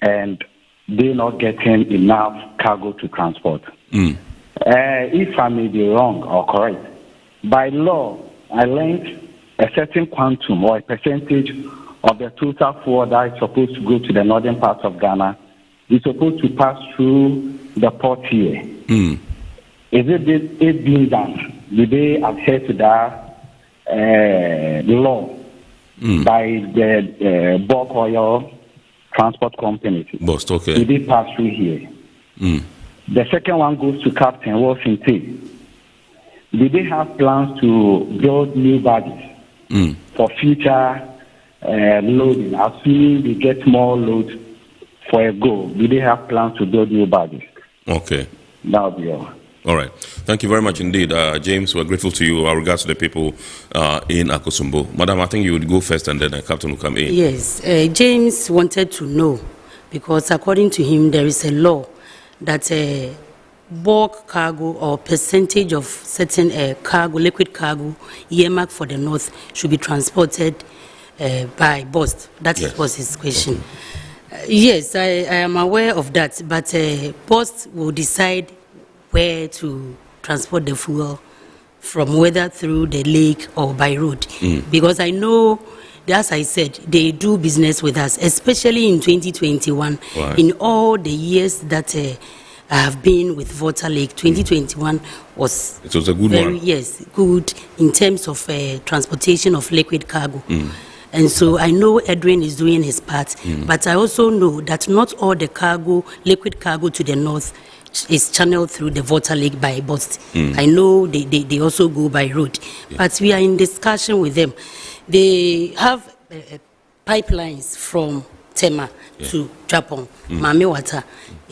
And they're not getting enough cargo to transport. If I may be wrong or correct, by law, I learned a certain quantum or a percentage of the total fuel that is supposed to go to the northern part of Ghana is supposed to pass through the port here. Is it being done? Do they adhere to that law by the bulk oil transport companies? Okay. Do they pass through here? The second one goes to Captain Washington. Do they have plans to build new barges for future loading? Assuming they get more load for a go, do they have plans to build new barges? Okay. That will be all. All right. Thank you very much indeed. James, we're grateful to you. Our regards to the people in Akosombo. Madam, I think you would go first and then the captain will come in. Yes. James wanted to know, because according to him, there is a law that bulk cargo or percentage of certain cargo, liquid cargo, earmarked for the north should be transported by bus. That was his question. Yes, I am aware of that, but bus will decide where to transport the fuel from, whether through the lake or by road. Because I know, as I said, they do business with us, especially in 2021. In all the years that I have been with Volta Lake, 2021 was a good one. Yes, good in terms of transportation of liquid cargo. And so I know Edwin is doing his part, but I also know that not all the cargo, liquid cargo to the north is channeled through the Volta Lake by bus. I know they also go by road, but we are in discussion with them. They have pipelines from Tema to Japan, Mame Water,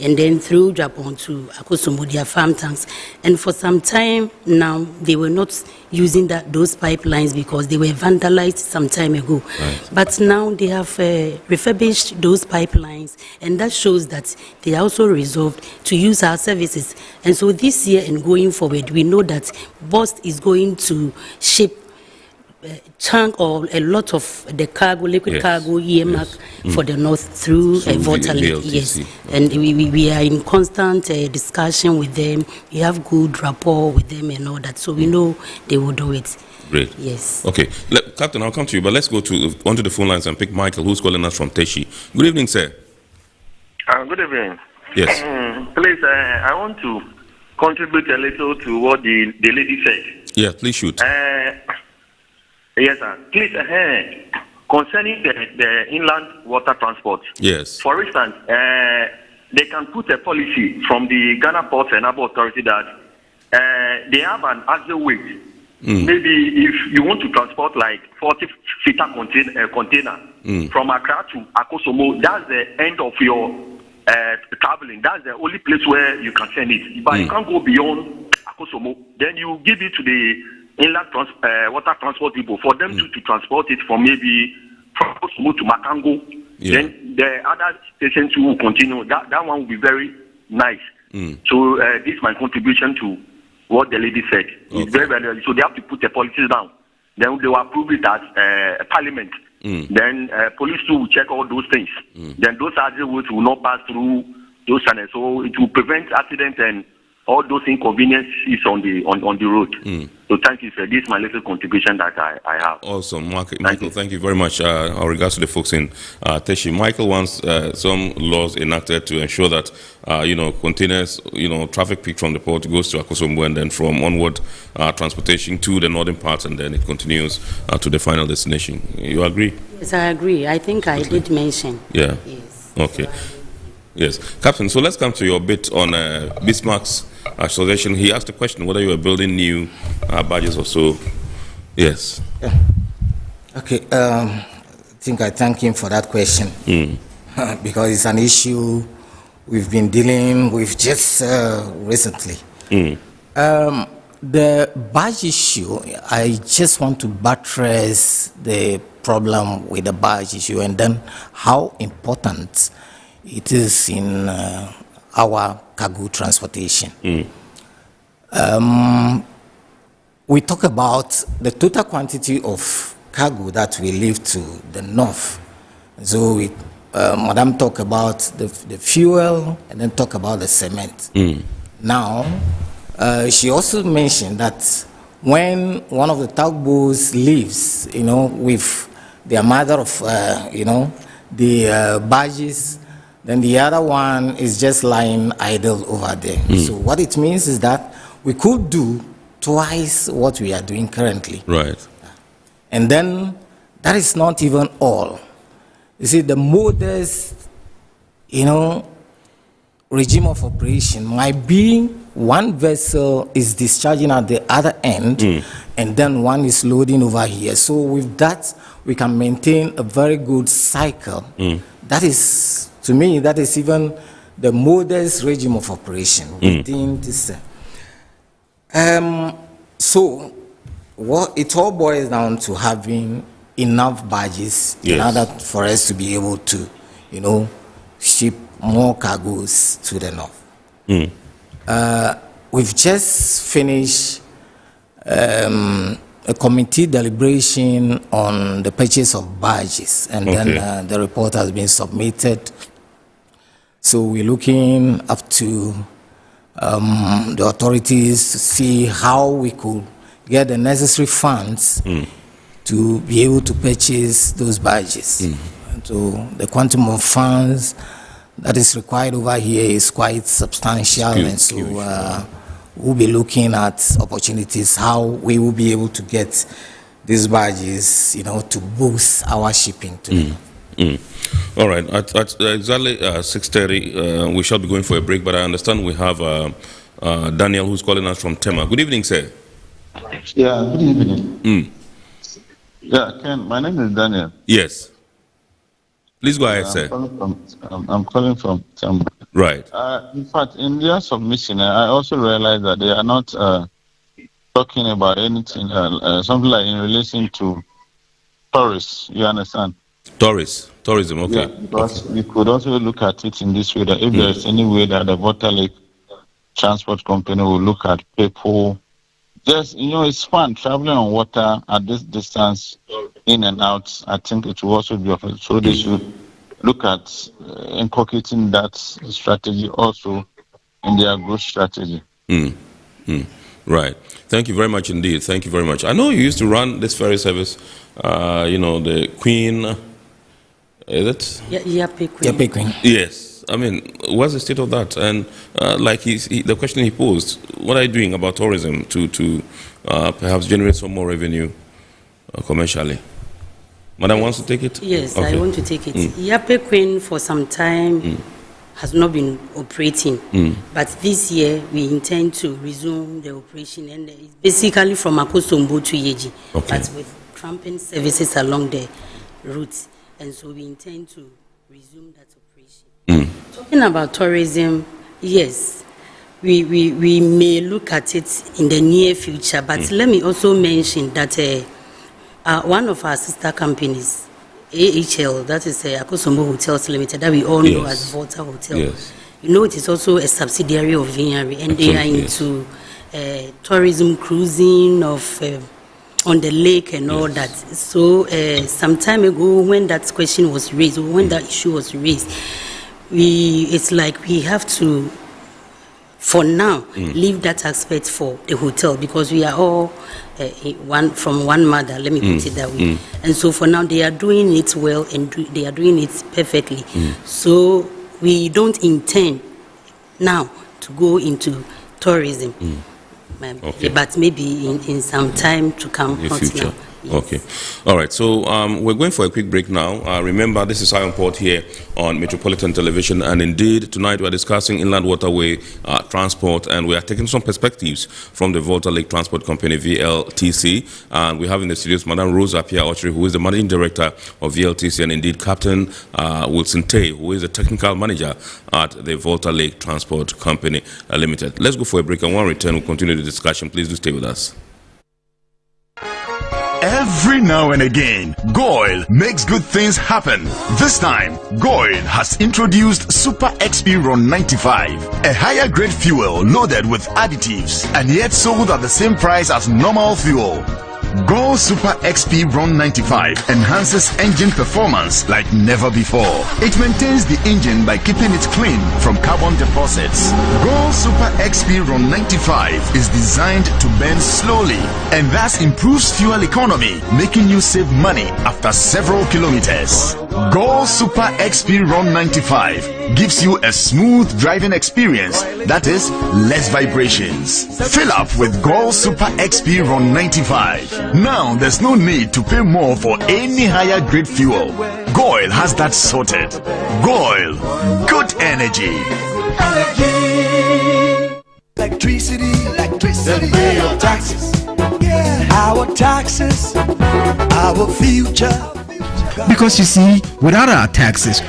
and then through Japan to Akosombo, their farm tanks. And for some time now, they were not using those pipelines because they were vandalized some time ago. But now they have refurbished those pipelines, and that shows that they are also resolved to use our services. And so this year and going forward, we know that BOST is going to ship chunk or a lot of the cargo, liquid cargo earmark for the north through Volta Lake. Yes, and we are in constant discussion with them. We have good rapport with them and all that, so we know they will do it. Great. Yes. Okay, Captain, I'll come to you, but let's go onto the phone lines and pick Michael, who's calling us from Teshi. Good evening, sir. Good evening. Yes. Please, I want to contribute a little to what the lady said. Yeah, please shoot. Yes, sir. Please, concerning the inland water transport. Yes. For instance, they can put a policy from the Ghana Ports and Harbour Authority that they have an axle weight. Maybe if you want to transport like 40-footer container from Accra to Akosombo, that's the end of your traveling. That's the only place where you can send it. But you can't go beyond Akosombo. Then you give it to the inland water transport people for them to transport it from maybe from Akosombo to Makango. Then the other stations will continue. That one will be very nice. So this is my contribution to what the lady said. It's very, very, so they have to put the policies down. Then they will approve it as Parliament. Then police too will check all those things. Then those roads will not pass through those channels. So it will prevent accidents and all those inconveniences on the road. So thank you, sir. This is my little contribution that I have. Awesome. Michael, thank you very much. Our regards to the folks in Teshi. Michael wants some laws enacted to ensure that, containers, traffic picked from the port goes to Akosombo and then from onward transportation to the northern parts and then it continues to the final destination. You agree? Yes, I agree. I think I did mention. Yeah. Yes. Okay. Yes. Captain, so let's come to your bit on Bismarck's association. He asked a question whether you are building new badges or so. Yes. Okay. I think I thank him for that question because it's an issue we've been dealing with just recently. The badge issue, I just want to buttress the problem with the badge issue and then how important it is in our cargo transportation. We talk about the total quantity of cargo that we leave to the north. So Madam talked about the fuel and then talk about the cement. Now, she also mentioned that when one of the tugboats leaves, with their mother of, the barges, then the other one is just lying idle over there. So what it means is that we could do twice what we are doing currently. Right. And then that is not even all. You see, the modest, regime of operation might be one vessel is discharging at the other end, and then one is loading over here. So with that, we can maintain a very good cycle. That is, to me, that is even the modest regime of operation within this. So what it all boils down to having enough barges in order for us to be able to, ship more cargoes to the north. We've just finished a committee deliberation on the purchase of barges, and then the report has been submitted. So we're looking up to the authorities to see how we could get the necessary funds to be able to purchase those barges. So the quantum of funds that is required over here is quite substantial, and so we'll be looking at opportunities how we will be able to get these barges, to boost our shipping to them. All right, at exactly 6:30, we shall be going for a break, but I understand we have Daniel who's calling us from Tema. Good evening, sir. Yeah, good evening. Yeah, Ken, my name is Daniel. Yes. Please go ahead, sir. I'm calling from Tema. Right. In fact, in their submission, I also realized that they are not talking about anything, something like in relation to tourists. You understand? Tourism, okay. Yeah, because we could also look at it in this way, that if there is any way that the Volta Lake Transport Company will look at people, just, it's fun traveling on water at this distance, in and out. I think it will also be offered. So they should look at inculcating that strategy also in their growth strategy. Right. Thank you very much indeed. Thank you very much. I know you used to run this ferry service, the Queen, is it? Yape Queen. Yes. I mean, what's the state of that? And like the question he posed, what are you doing about tourism to perhaps generate some more revenue commercially? Madam wants to take it? Yes, okay. I want to take it. Yape Queen for some time has not been operating, but this year we intend to resume the operation, and it's basically from Akosombo to Yeji, but with tramping services along the route, and so we intend to resume that operation. Talking about tourism, yes, we may look at it in the near future, but let me also mention that one of our sister companies, AHL, that is Akosombo Hotels Limited, that we all know as Volta Hotel. Yes. It is also a subsidiary of Vineyard, and they are into tourism, cruising on the lake and all that. So some time ago, when that question was raised, or when that issue was raised, it's like we have to, for now, leave that aspect for the hotel, because we are all from one mother, let me put it that way. And so for now, they are doing it well, and they are doing it perfectly. So we don't intend now to go into tourism, but maybe in some time to come. In the future. Okay. All right. So we're going for a quick break now. Remember, this is Iron Port here on Metropolitan Television. And indeed, tonight we're discussing inland waterway transport. And we are taking some perspectives from the Volta Lake Transport Company, VLTC. And we have in the studios Madam Rosa Pia-Ochri, who is the Managing Director of VLTC. And indeed, Captain Wilson Tay, who is the Technical Manager at the Volta Lake Transport Company Limited. Let's go for a break. And when we return, we'll continue the discussion. Please do stay with us. Every now and again, Goil makes good things happen. This time, Goil has introduced Super XP Ron 95, a higher grade fuel loaded with additives and yet sold at the same price as normal fuel. Gold Super XP Run 95 enhances engine performance like never before. It maintains the engine by keeping it clean from carbon deposits. Gold Super XP Run 95 is designed to burn slowly and thus improves fuel economy, making you save money after several kilometers. Gold Super XP Run 95 gives you a smooth driving experience that is less vibrations. Fill up with Gold Super XP Run 95. Now there's no need to pay more for any higher grade fuel. Goil has that sorted. Goil, good energy. Electricity, then pay your taxes. Yeah. Our taxes, our future. Because you see, without our taxes,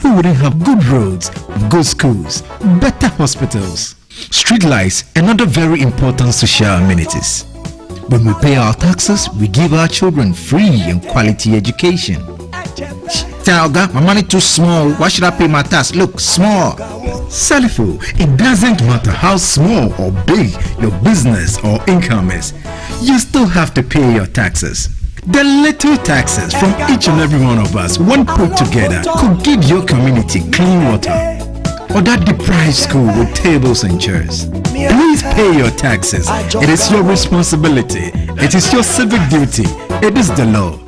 we wouldn't have good roads, good schools, better hospitals, street lights, and other very important social amenities. When we pay our taxes, we give our children free and quality education. Talga, my money too small. Why should I pay my tax? Look, small. Salifo, it doesn't matter how small or big your business or income is. You still have to pay your taxes. The little taxes from each and every one of us, when put together, could give your community clean water or that deprived school with tables and chairs. Please pay your taxes. It is your responsibility. It is your civic duty. It is the law.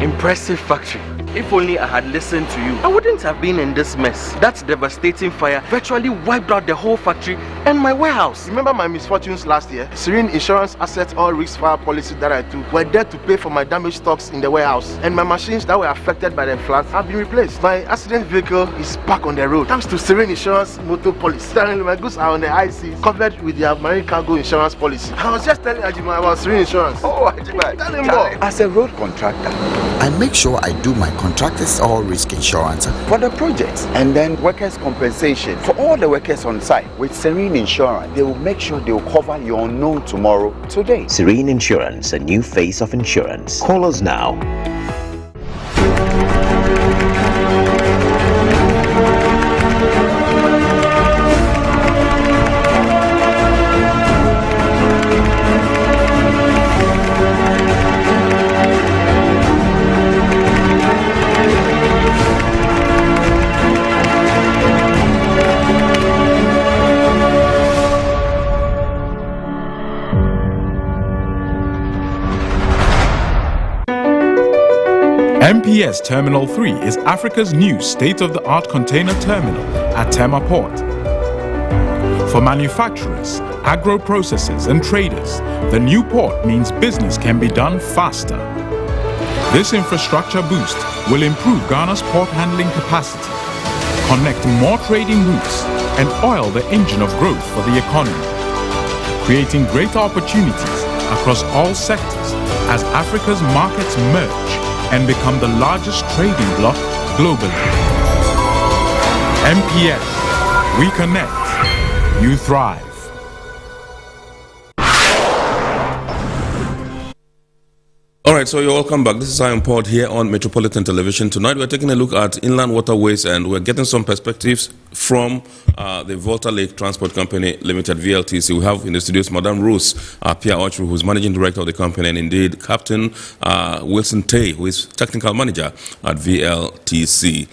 Impressive factory. If only I had listened to you, I wouldn't have been in this mess. That devastating fire virtually wiped out the whole factory and my warehouse. Remember my misfortunes last year? Serene Insurance Asset All Risk Fire policy that I took were there to pay for my damaged stocks in the warehouse. And my machines that were affected by the floods have been replaced. My accident vehicle is back on the road thanks to Serene Insurance Motor Policy. Currently, my goods are on the IC covered with their marine cargo insurance policy. I was just telling Ajima about Serene Insurance. Oh, Ajima, tell him more. As a road contractor, I make sure I do my contractors all risk insurance for the projects and then workers' compensation for all the workers on site. With Serene Insurance, they will make sure they will cover your unknown tomorrow today. Serene Insurance, a new face of insurance. Call us now. MPS Terminal 3 is Africa's new state-of-the-art container terminal at Tema Port. For manufacturers, agro-processors and traders, the new port means business can be done faster. This infrastructure boost will improve Ghana's port handling capacity, connect more trading routes, and oil the engine of growth for the economy, creating greater opportunities across all sectors as Africa's markets merge and become the largest trading bloc globally. MPS, we connect, you thrive. All right, so you're welcome back. This is Zion Pod here on Metropolitan Television. Tonight we're taking a look at inland waterways and we're getting some perspectives from the Volta Lake Transport Company Limited, VLTC. We have in the studios Madame Rose Pierre Ochru, who's Managing Director of the company, and indeed Captain Wilson Tay, who is Technical Manager at VLTC.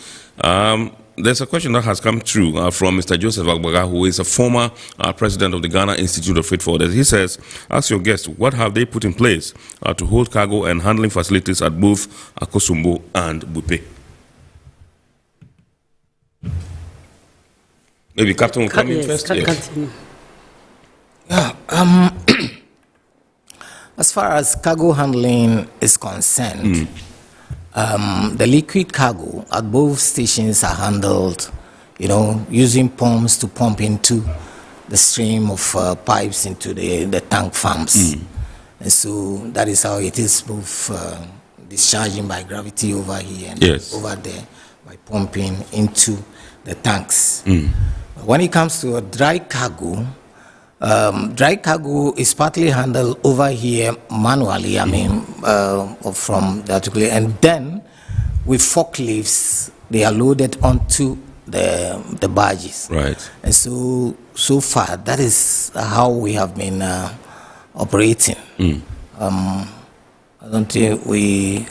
There's a question that has come through from Mr. Joseph Agbaga, who is a former president of the Ghana Institute of Freight Forwarders. He says, ask your guest, what have they put in place to hold cargo and handling facilities at both Akosombo and Bupe? Maybe Captain will come in first. Yeah, as far as cargo handling is concerned, the liquid cargo at both stations are handled, using pumps to pump into the stream of pipes into the tank farms. And so that is how it is, both discharging by gravity over here and over there by pumping into the tanks. When it comes to a dry cargo is partly handled over here manually, from the article, and then with forklifts, they are loaded onto the barges. Right. And so far, that is how we have been operating. I don't think we,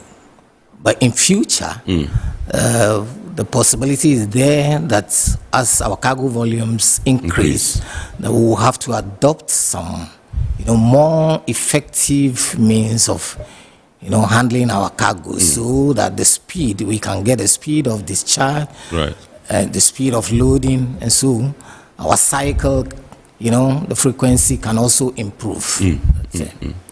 but in future, the possibility is there that as our cargo volumes increase, that we will have to adopt some, more effective means of, handling our cargo, so that we can get the speed of discharge, right, the speed of loading, and so our cycle, the frequency can also improve.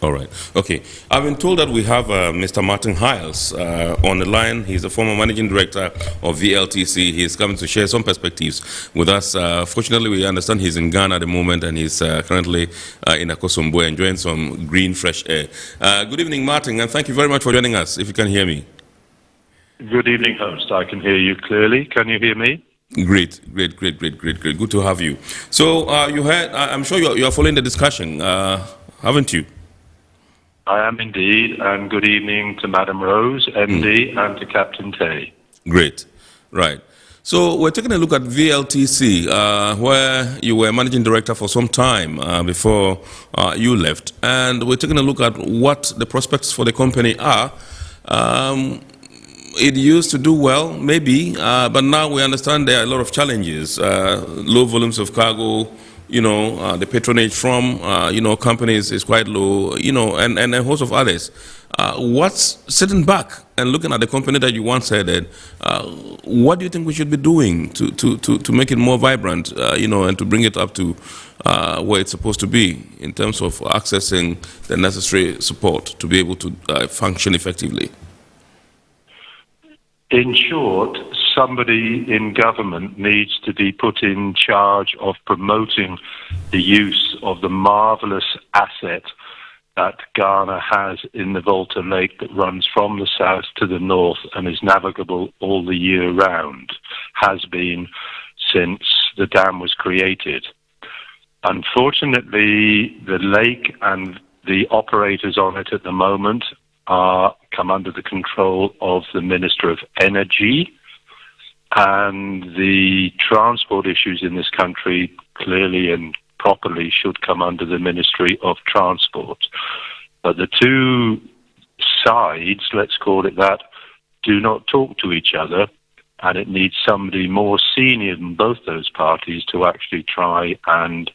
All right. Okay. I've been told that we have Mr. Martin Hiles on the line. He's the former managing director of VLTC. He's coming to share some perspectives with us. Fortunately, we understand he's in Ghana at the moment, and he's currently in Akosombo enjoying some green, fresh air. Good evening, Martin, and thank you very much for joining us, if you can hear me. Good evening, host. I can hear you clearly. Can you hear me? Great. Good to have you. So you heard, I'm sure you're following the discussion, haven't you? I am indeed, and good evening to Madam Rose, MD, and to Captain Tay. Great, right. So we're taking a look at VLTC, where you were managing director for some time before you left, and we're taking a look at what the prospects for the company are. It used to do well, maybe, but now we understand there are a lot of challenges, low volumes of cargo, the patronage from, companies is quite low, and a host of others. What's sitting back and looking at the company that you once headed, what do you think we should be doing to make it more vibrant, and to bring it up to where it's supposed to be in terms of accessing the necessary support to be able to function effectively? In short, somebody in government needs to be put in charge of promoting the use of the marvelous asset that Ghana has in the Volta Lake that runs from the south to the north and is navigable all the year round, has been since the dam was created. Unfortunately, the lake and the operators on it at the moment come under the control of the Minister of Energy, and the transport issues in this country clearly and properly should come under the Ministry of Transport. But the two sides, let's call it that, do not talk to each other, and it needs somebody more senior than both those parties to actually try and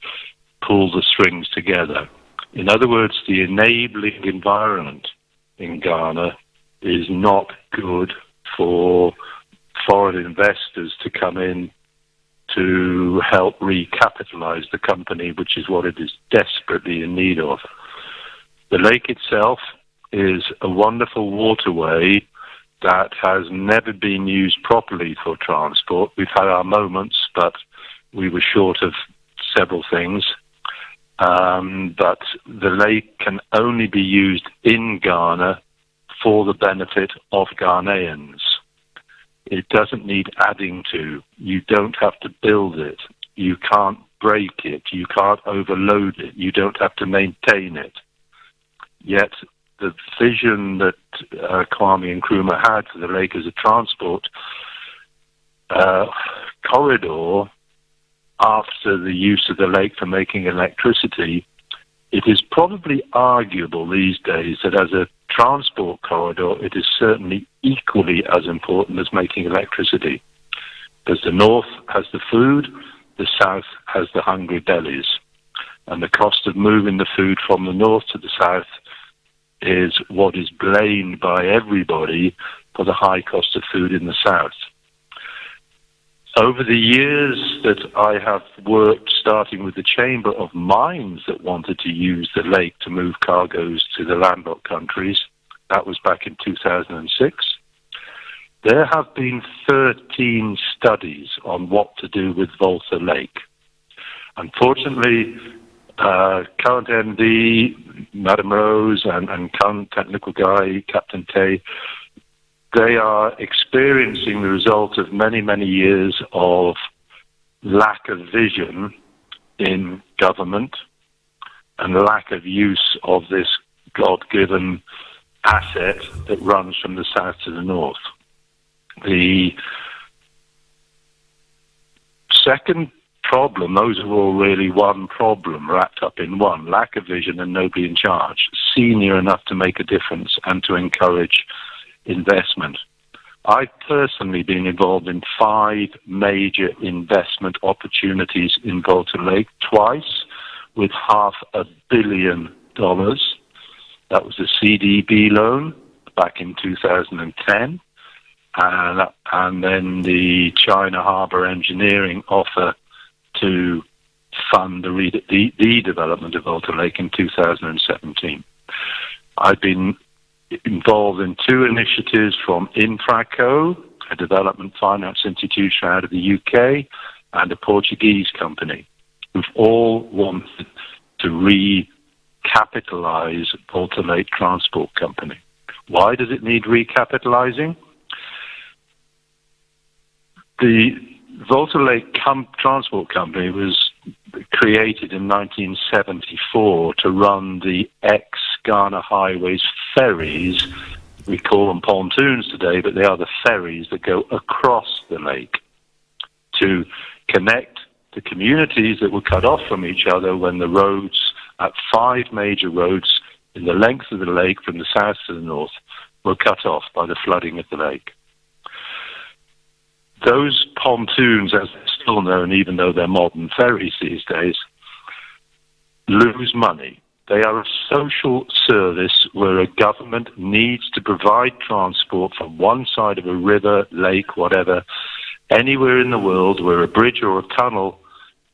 pull the strings together. In other words, the enabling environment in Ghana is not good for foreign investors to come in to help recapitalize the company, which is what it is desperately in need of. The lake itself is a wonderful waterway that has never been used properly for transport. We've had our moments, but we were short of several things. But the lake can only be used in Ghana for the benefit of Ghanaians. It doesn't need adding to. You don't have to build it. You can't break it. You can't overload it. You don't have to maintain it. Yet the vision that Kwame Nkrumah had for the lake as a transport corridor after the use of the lake for making electricity, it is probably arguable these days that as a transport corridor, it is certainly equally as important as making electricity. Because the north has the food, the south has the hungry bellies. And the cost of moving the food from the north to the south is what is blamed by everybody for the high cost of food in the south. Over the years that I have worked, starting with the Chamber of Mines that wanted to use the lake to move cargoes to the landlocked countries, that was back in 2006, there have been 13 studies on what to do with Volta Lake. Unfortunately, current MD, Madam Rose, and current technical guy, Captain Tay, they are experiencing the result of many, many years of lack of vision in government and lack of use of this God-given asset that runs from the south to the north. The second problem. Those are all really one problem wrapped up in one: lack of vision and nobody in charge, senior enough to make a difference and to encourage investment. I've personally been involved in 5 major investment opportunities in Volta Lake, twice with $500 million. That was a CDB loan back in 2010, and then the China Harbour engineering offer to fund the development of Volta Lake in 2017. I've been involved in 2 initiatives from Infraco, a development finance institution out of the UK, and a Portuguese company, who've all wanted to recapitalize Volta Lake Transport Company. Why does it need recapitalizing? The Volta Lake Transport Company was created in 1974 to run the ex-Ghana Highways ferries. We call them pontoons today, but they are the ferries that go across the lake to connect the communities that were cut off from each other when the roads, at 5 major roads in the length of the lake from the south to the north, were cut off by the flooding of the lake. Those pontoons, as they're still known, even though they're modern ferries these days, lose money. They are a social service where a government needs to provide transport from one side of a river, lake, whatever, anywhere in the world where a bridge or a tunnel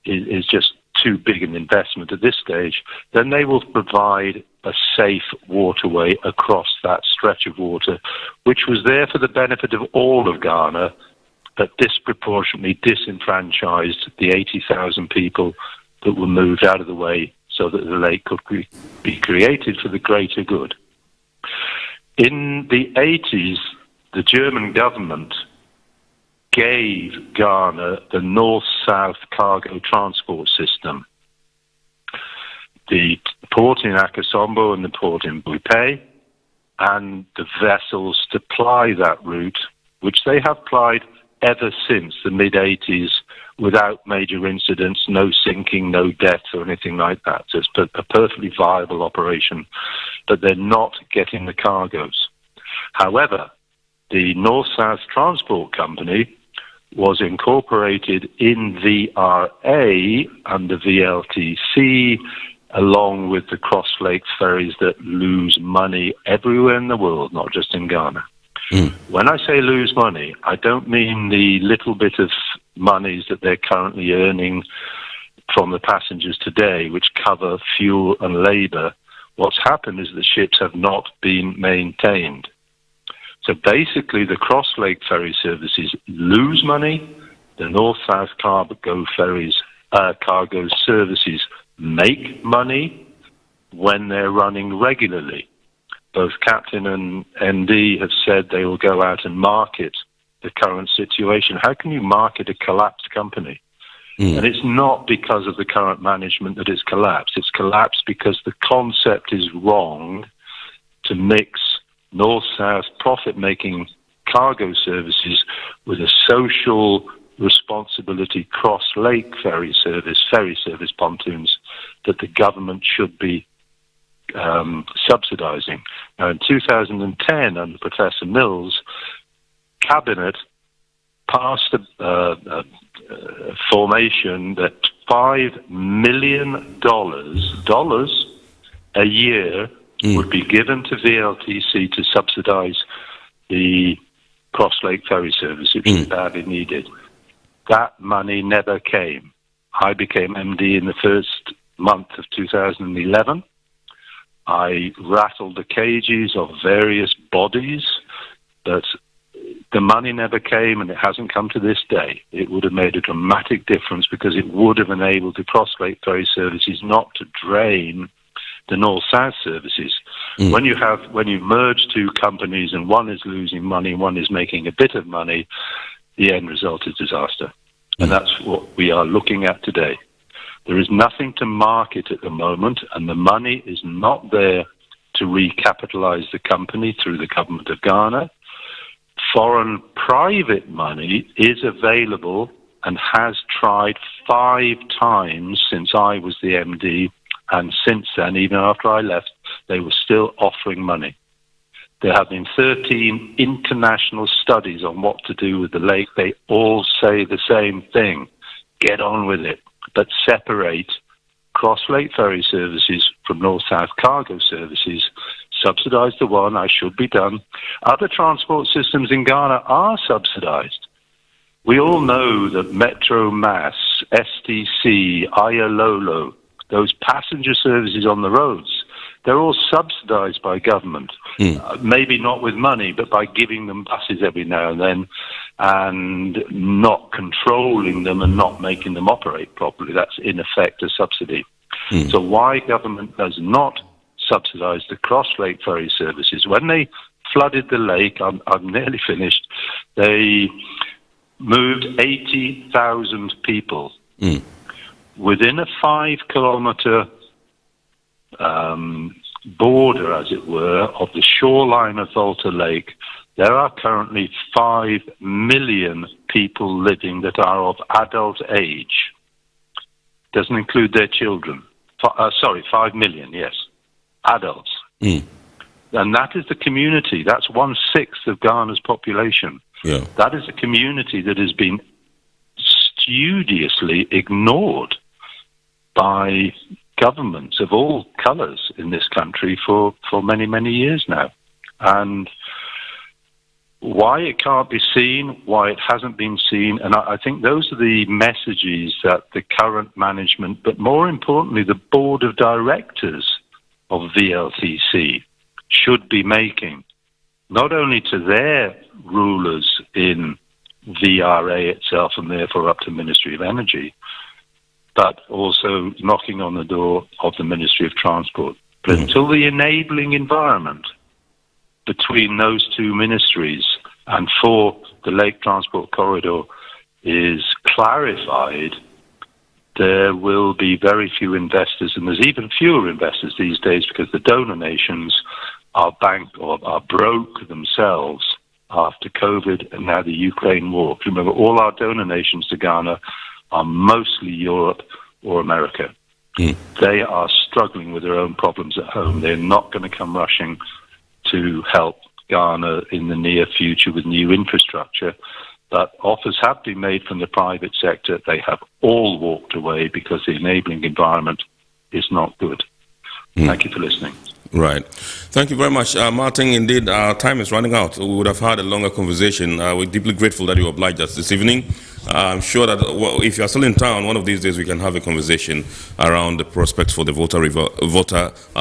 is just too big an investment at this stage. Then they will provide a safe waterway across that stretch of water, which was there for the benefit of all of Ghana, but disproportionately disenfranchised the 80,000 people that were moved out of the way so that the lake could be created for the greater good. In the 80s, the German government gave Ghana the north-south cargo transport system. The port in Akosombo and the port in Buipe, and the vessels to ply that route, which they have plied ever since the mid-80s without major incidents, no sinking, no deaths or anything like that. So it's a perfectly viable operation, but they're not getting the cargoes. However, the North-South Transport Company was incorporated in VRA under VLTC, along with the Cross Lake ferries that lose money everywhere in the world, not just in Ghana. When I say lose money, I don't mean the little bit of monies that they're currently earning from the passengers today, which cover fuel and labour. What's happened is the ships have not been maintained. So basically, the Cross Lake ferry services lose money. The North-South cargo services make money when they're running regularly. Both Captain and MD have said they will go out and market the current situation. How can you market a collapsed company? And it's not because of the current management that it's collapsed. It's collapsed because the concept is wrong to mix north-south profit-making cargo services with a social responsibility cross-lake ferry service pontoons that the government should be subsidizing. Now, in 2010, under Professor Mills, Cabinet passed a formation that $5 million a year would be given to VLTC to subsidize the Cross Lake ferry service, which is badly needed. That money never came. I became MD in the first month of 2011. I rattled the cages of various bodies, but the money never came, and it hasn't come to this day. It would have made a dramatic difference because it would have enabled the Cross Lake ferry services not to drain the north-south services. When you merge 2 companies and one is losing money, one is making a bit of money, the end result is disaster. And that's what we are looking at today. There is nothing to market at the moment, and the money is not there to recapitalize the company through the government of Ghana. Foreign private money is available and has tried 5 times since I was the MD, and since then, even after I left, they were still offering money. There have been 13 international studies on what to do with the lake. They all say the same thing. Get on with it, but separate cross-lake ferry services from north-south cargo services. Subsidize the one, I should be done. Other transport systems in Ghana are subsidized. We all know that Metro Mass, STC, Ayalolo, those passenger services on the roads, they're all subsidized by government. Maybe not with money, but by giving them buses every now and then and not controlling them and not making them operate properly. That's in effect a subsidy. So why government does not subsidize the cross-lake ferry services? When they flooded the lake, I'm nearly finished, they moved 80,000 people within a 5-kilometer border, as it were, of the shoreline of Volta Lake. There are currently 5 million people living that are of adult age. Doesn't include their children. 5 million, yes, adults. And that is the community. That's 1/6 of Ghana's population. Yeah. That is a community that has been studiously ignored by governments of all colours in this country for many, many years now. And why it can't be seen, why it hasn't been seen, and I think those are the messages that the current management, but more importantly, the board of directors of VLTC should be making, not only to their rulers in VRA itself and therefore up to Ministry of Energy, but also knocking on the door of the Ministry of Transport. But until the enabling environment between those two ministries and for the Lake Transport Corridor is clarified, there will be very few investors, and there's even fewer investors these days because the donor nations are broke themselves after COVID and now the Ukraine war. Remember, all our donor nations to Ghana are mostly Europe or America. They are struggling with their own problems at home. They're not going to come rushing to help Ghana in the near future with new infrastructure. But offers have been made from the private sector. They have all walked away because the enabling environment is not good. Thank you for listening. Right. Thank you very much. Martin, indeed, our time is running out. We would have had a longer conversation. We're deeply grateful that you obliged us this evening. I'm sure that if you're still in town, one of these days we can have a conversation around the prospects for the Volta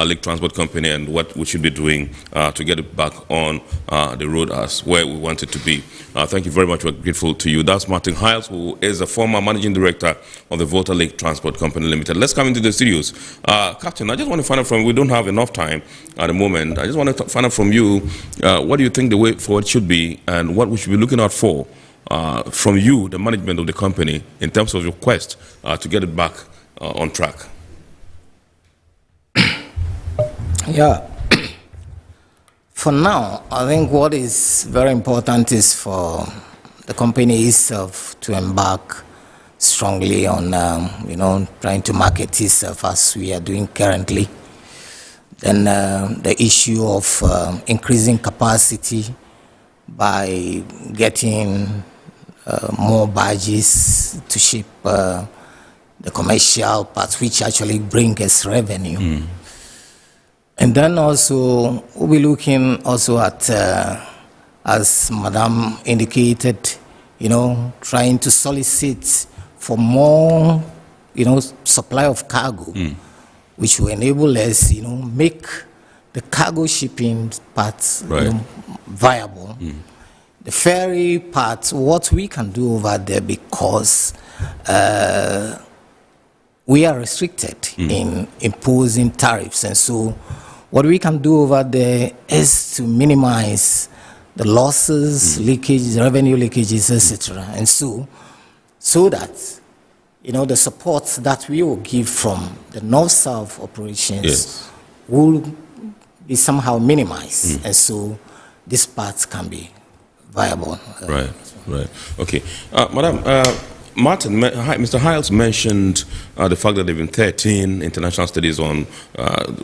Lake Transport Company and what we should be doing to get it back on the road as where we want it to be. Thank you very much. We're grateful to you. That's Martin Hiles, who is a former managing director of the Volta Lake Transport Company Limited. Let's come into the studios. Captain, I just want to find out from you, we don't have enough time at the moment. I just want to find out from you, what do you think the way forward should be and what we should be looking out for from you, the management of the company, in terms of your quest to get it back on track? Yeah. For now, I think what is very important is for the company itself to embark strongly on, trying to market itself as we are doing currently. Then the issue of increasing capacity by getting more barges to ship the commercial parts, which actually bring us revenue. And then also we'll be looking also at, as Madam indicated, trying to solicit for more, supply of cargo, which will enable us, make the cargo shipping parts viable. The ferry part, what we can do over there, because we are restricted in imposing tariffs, and so what we can do over there is to minimize the losses, leakage, revenue leakages, etc. And so that the support that we will give from the north-south operations will be somehow minimized, and so this part can be viable. Right. Okay. Madam, Mr. Hiles mentioned the fact that there have been 13 international studies on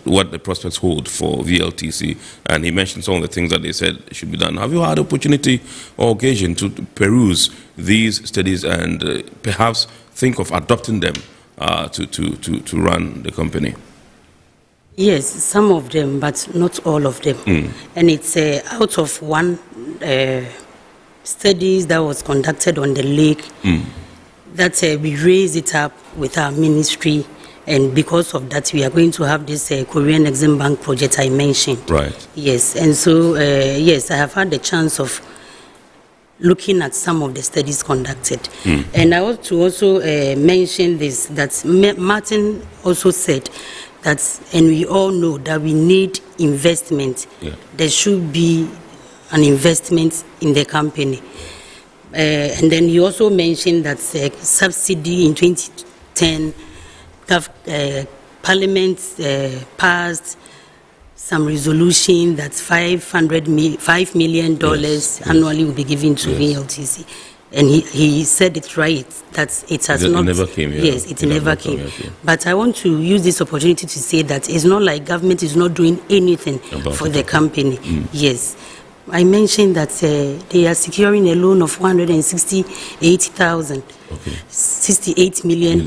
what the prospects hold for VLTC, and he mentioned some of the things that they said should be done. Have you had opportunity or occasion to peruse these studies and perhaps think of adopting them to run the company? Yes, some of them, but not all of them. And it's out of one studies that was conducted on the lake that we raised it up with our ministry, and because of that we are going to have this Korean Exim Bank project I mentioned. Right. Yes, and so yes, I have had the chance of looking at some of the studies conducted. And I want to also mention this, that Martin also said that, and we all know that we need investment. There should be an investment in the company. And then he also mentioned that subsidy in 2010, Parliament passed some resolution that $5 million annually will be given to VLTC. And he said it right, that it has not... It never came, Yes, it never came. But I want to use this opportunity to say that it's not like government is not doing anything for the company. Yes. I mentioned that they are securing a loan of $68 million,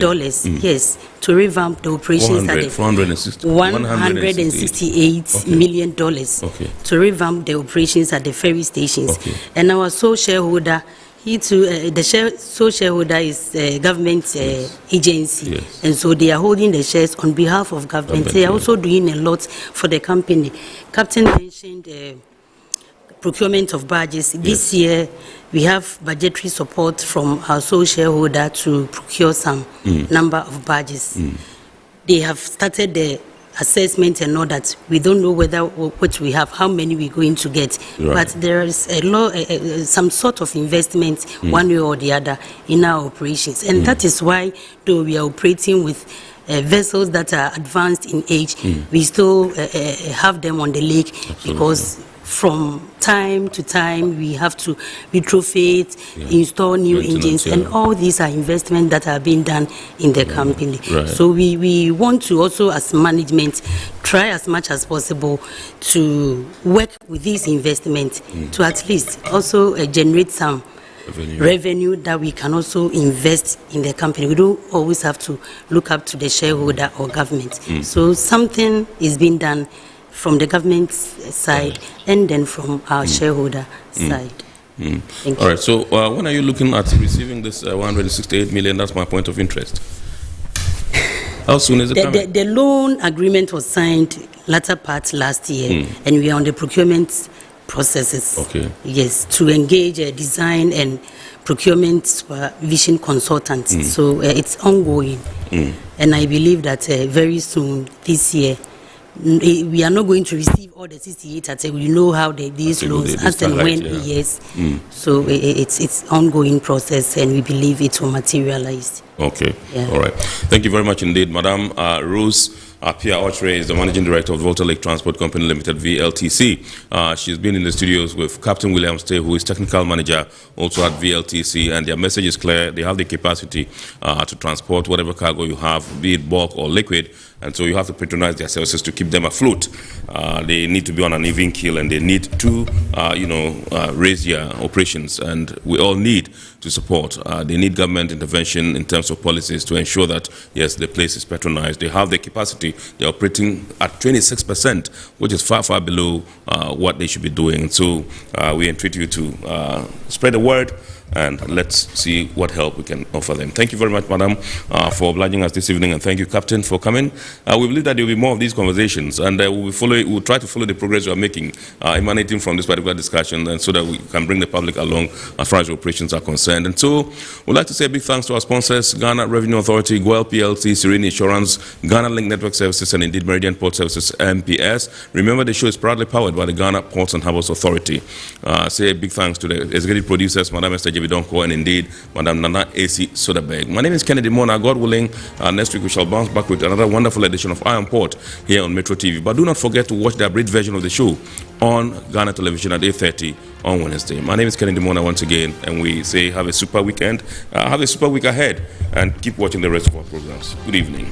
yes, to revamp the operations at the $168 million to revamp the operations at the ferry stations. And our sole shareholder, the sole shareholder is a government agency, and so they are holding the shares on behalf of government. They are also doing a lot for the company. Captain mentioned procurement of barges. This year, we have budgetary support from our sole shareholder to procure some number of barges. They have started the assessment and all that. We don't know whether what we have, how many we're going to get, but there is some sort of investment one way or the other in our operations, and that is why, though we are operating with vessels that are advanced in age, we still have them on the lake. Because from time to time we have to retrofit, install new engines, and all these are investments that are being done in the company. So we want to also, as management, try as much as possible to work with these investments to at least also generate some revenue that we can also invest in the company. We don't always have to look up to the shareholder or government. So something is being done from the government side and then from our shareholder side. All right, so when are you looking at receiving this 168 million? That's my point of interest. How soon is it coming? The loan agreement was signed latter part last year, and we are on the procurement processes. Yes, to engage a design and procurement supervision consultants. So it's ongoing, and I believe that very soon this year we are not going to receive all the 68 at we know how these loans as and when. So it's ongoing process, and we believe it will materialize. All right, thank you very much indeed, Madam. Rose Pia Ochre is the Managing Director of Volta Lake Transport Company Limited, VLTC. She's been in the studios with Captain William Stay, who is Technical Manager also at VLTC, and their message is clear. They have the capacity to transport whatever cargo you have, be it bulk or liquid, and so you have to patronize their services to keep them afloat. They need to be on an even keel, and they need to, raise their operations, and we all need to support. They need government intervention in terms of policies to ensure that, yes, the place is patronized. They have the capacity. They're operating at 26%, which is far, far below what they should be doing. So we entreat you to spread the word, and let's see what help we can offer them. Thank you very much, Madam, for obliging us this evening, and thank you, Captain, for coming. We believe that there will be more of these conversations, and we'll try to follow the progress we are making emanating from this particular discussion, and so that we can bring the public along as far as the operations are concerned. And so we'd like to say a big thanks to our sponsors, Ghana Revenue Authority, GOEL PLC, Serene Insurance, Ghana Link Network Services, and indeed Meridian Port Services, MPS. Remember, the show is proudly powered by the Ghana Ports and Harbours Authority. Say a big thanks to the executive producers, Madam Esther Jebidonko, and indeed Madam Nana A.C. Soderberg. My name is Kennedy Mona. God willing, next week we shall bounce back with another wonderful edition of Iron Port here on Metro TV. But do not forget to watch the abridged version of the show on Ghana Television at 8:30 on Wednesday. My name is Kenny Demona once again, and we say have a super weekend, have a super week ahead, and keep watching the rest of our programs. Good evening.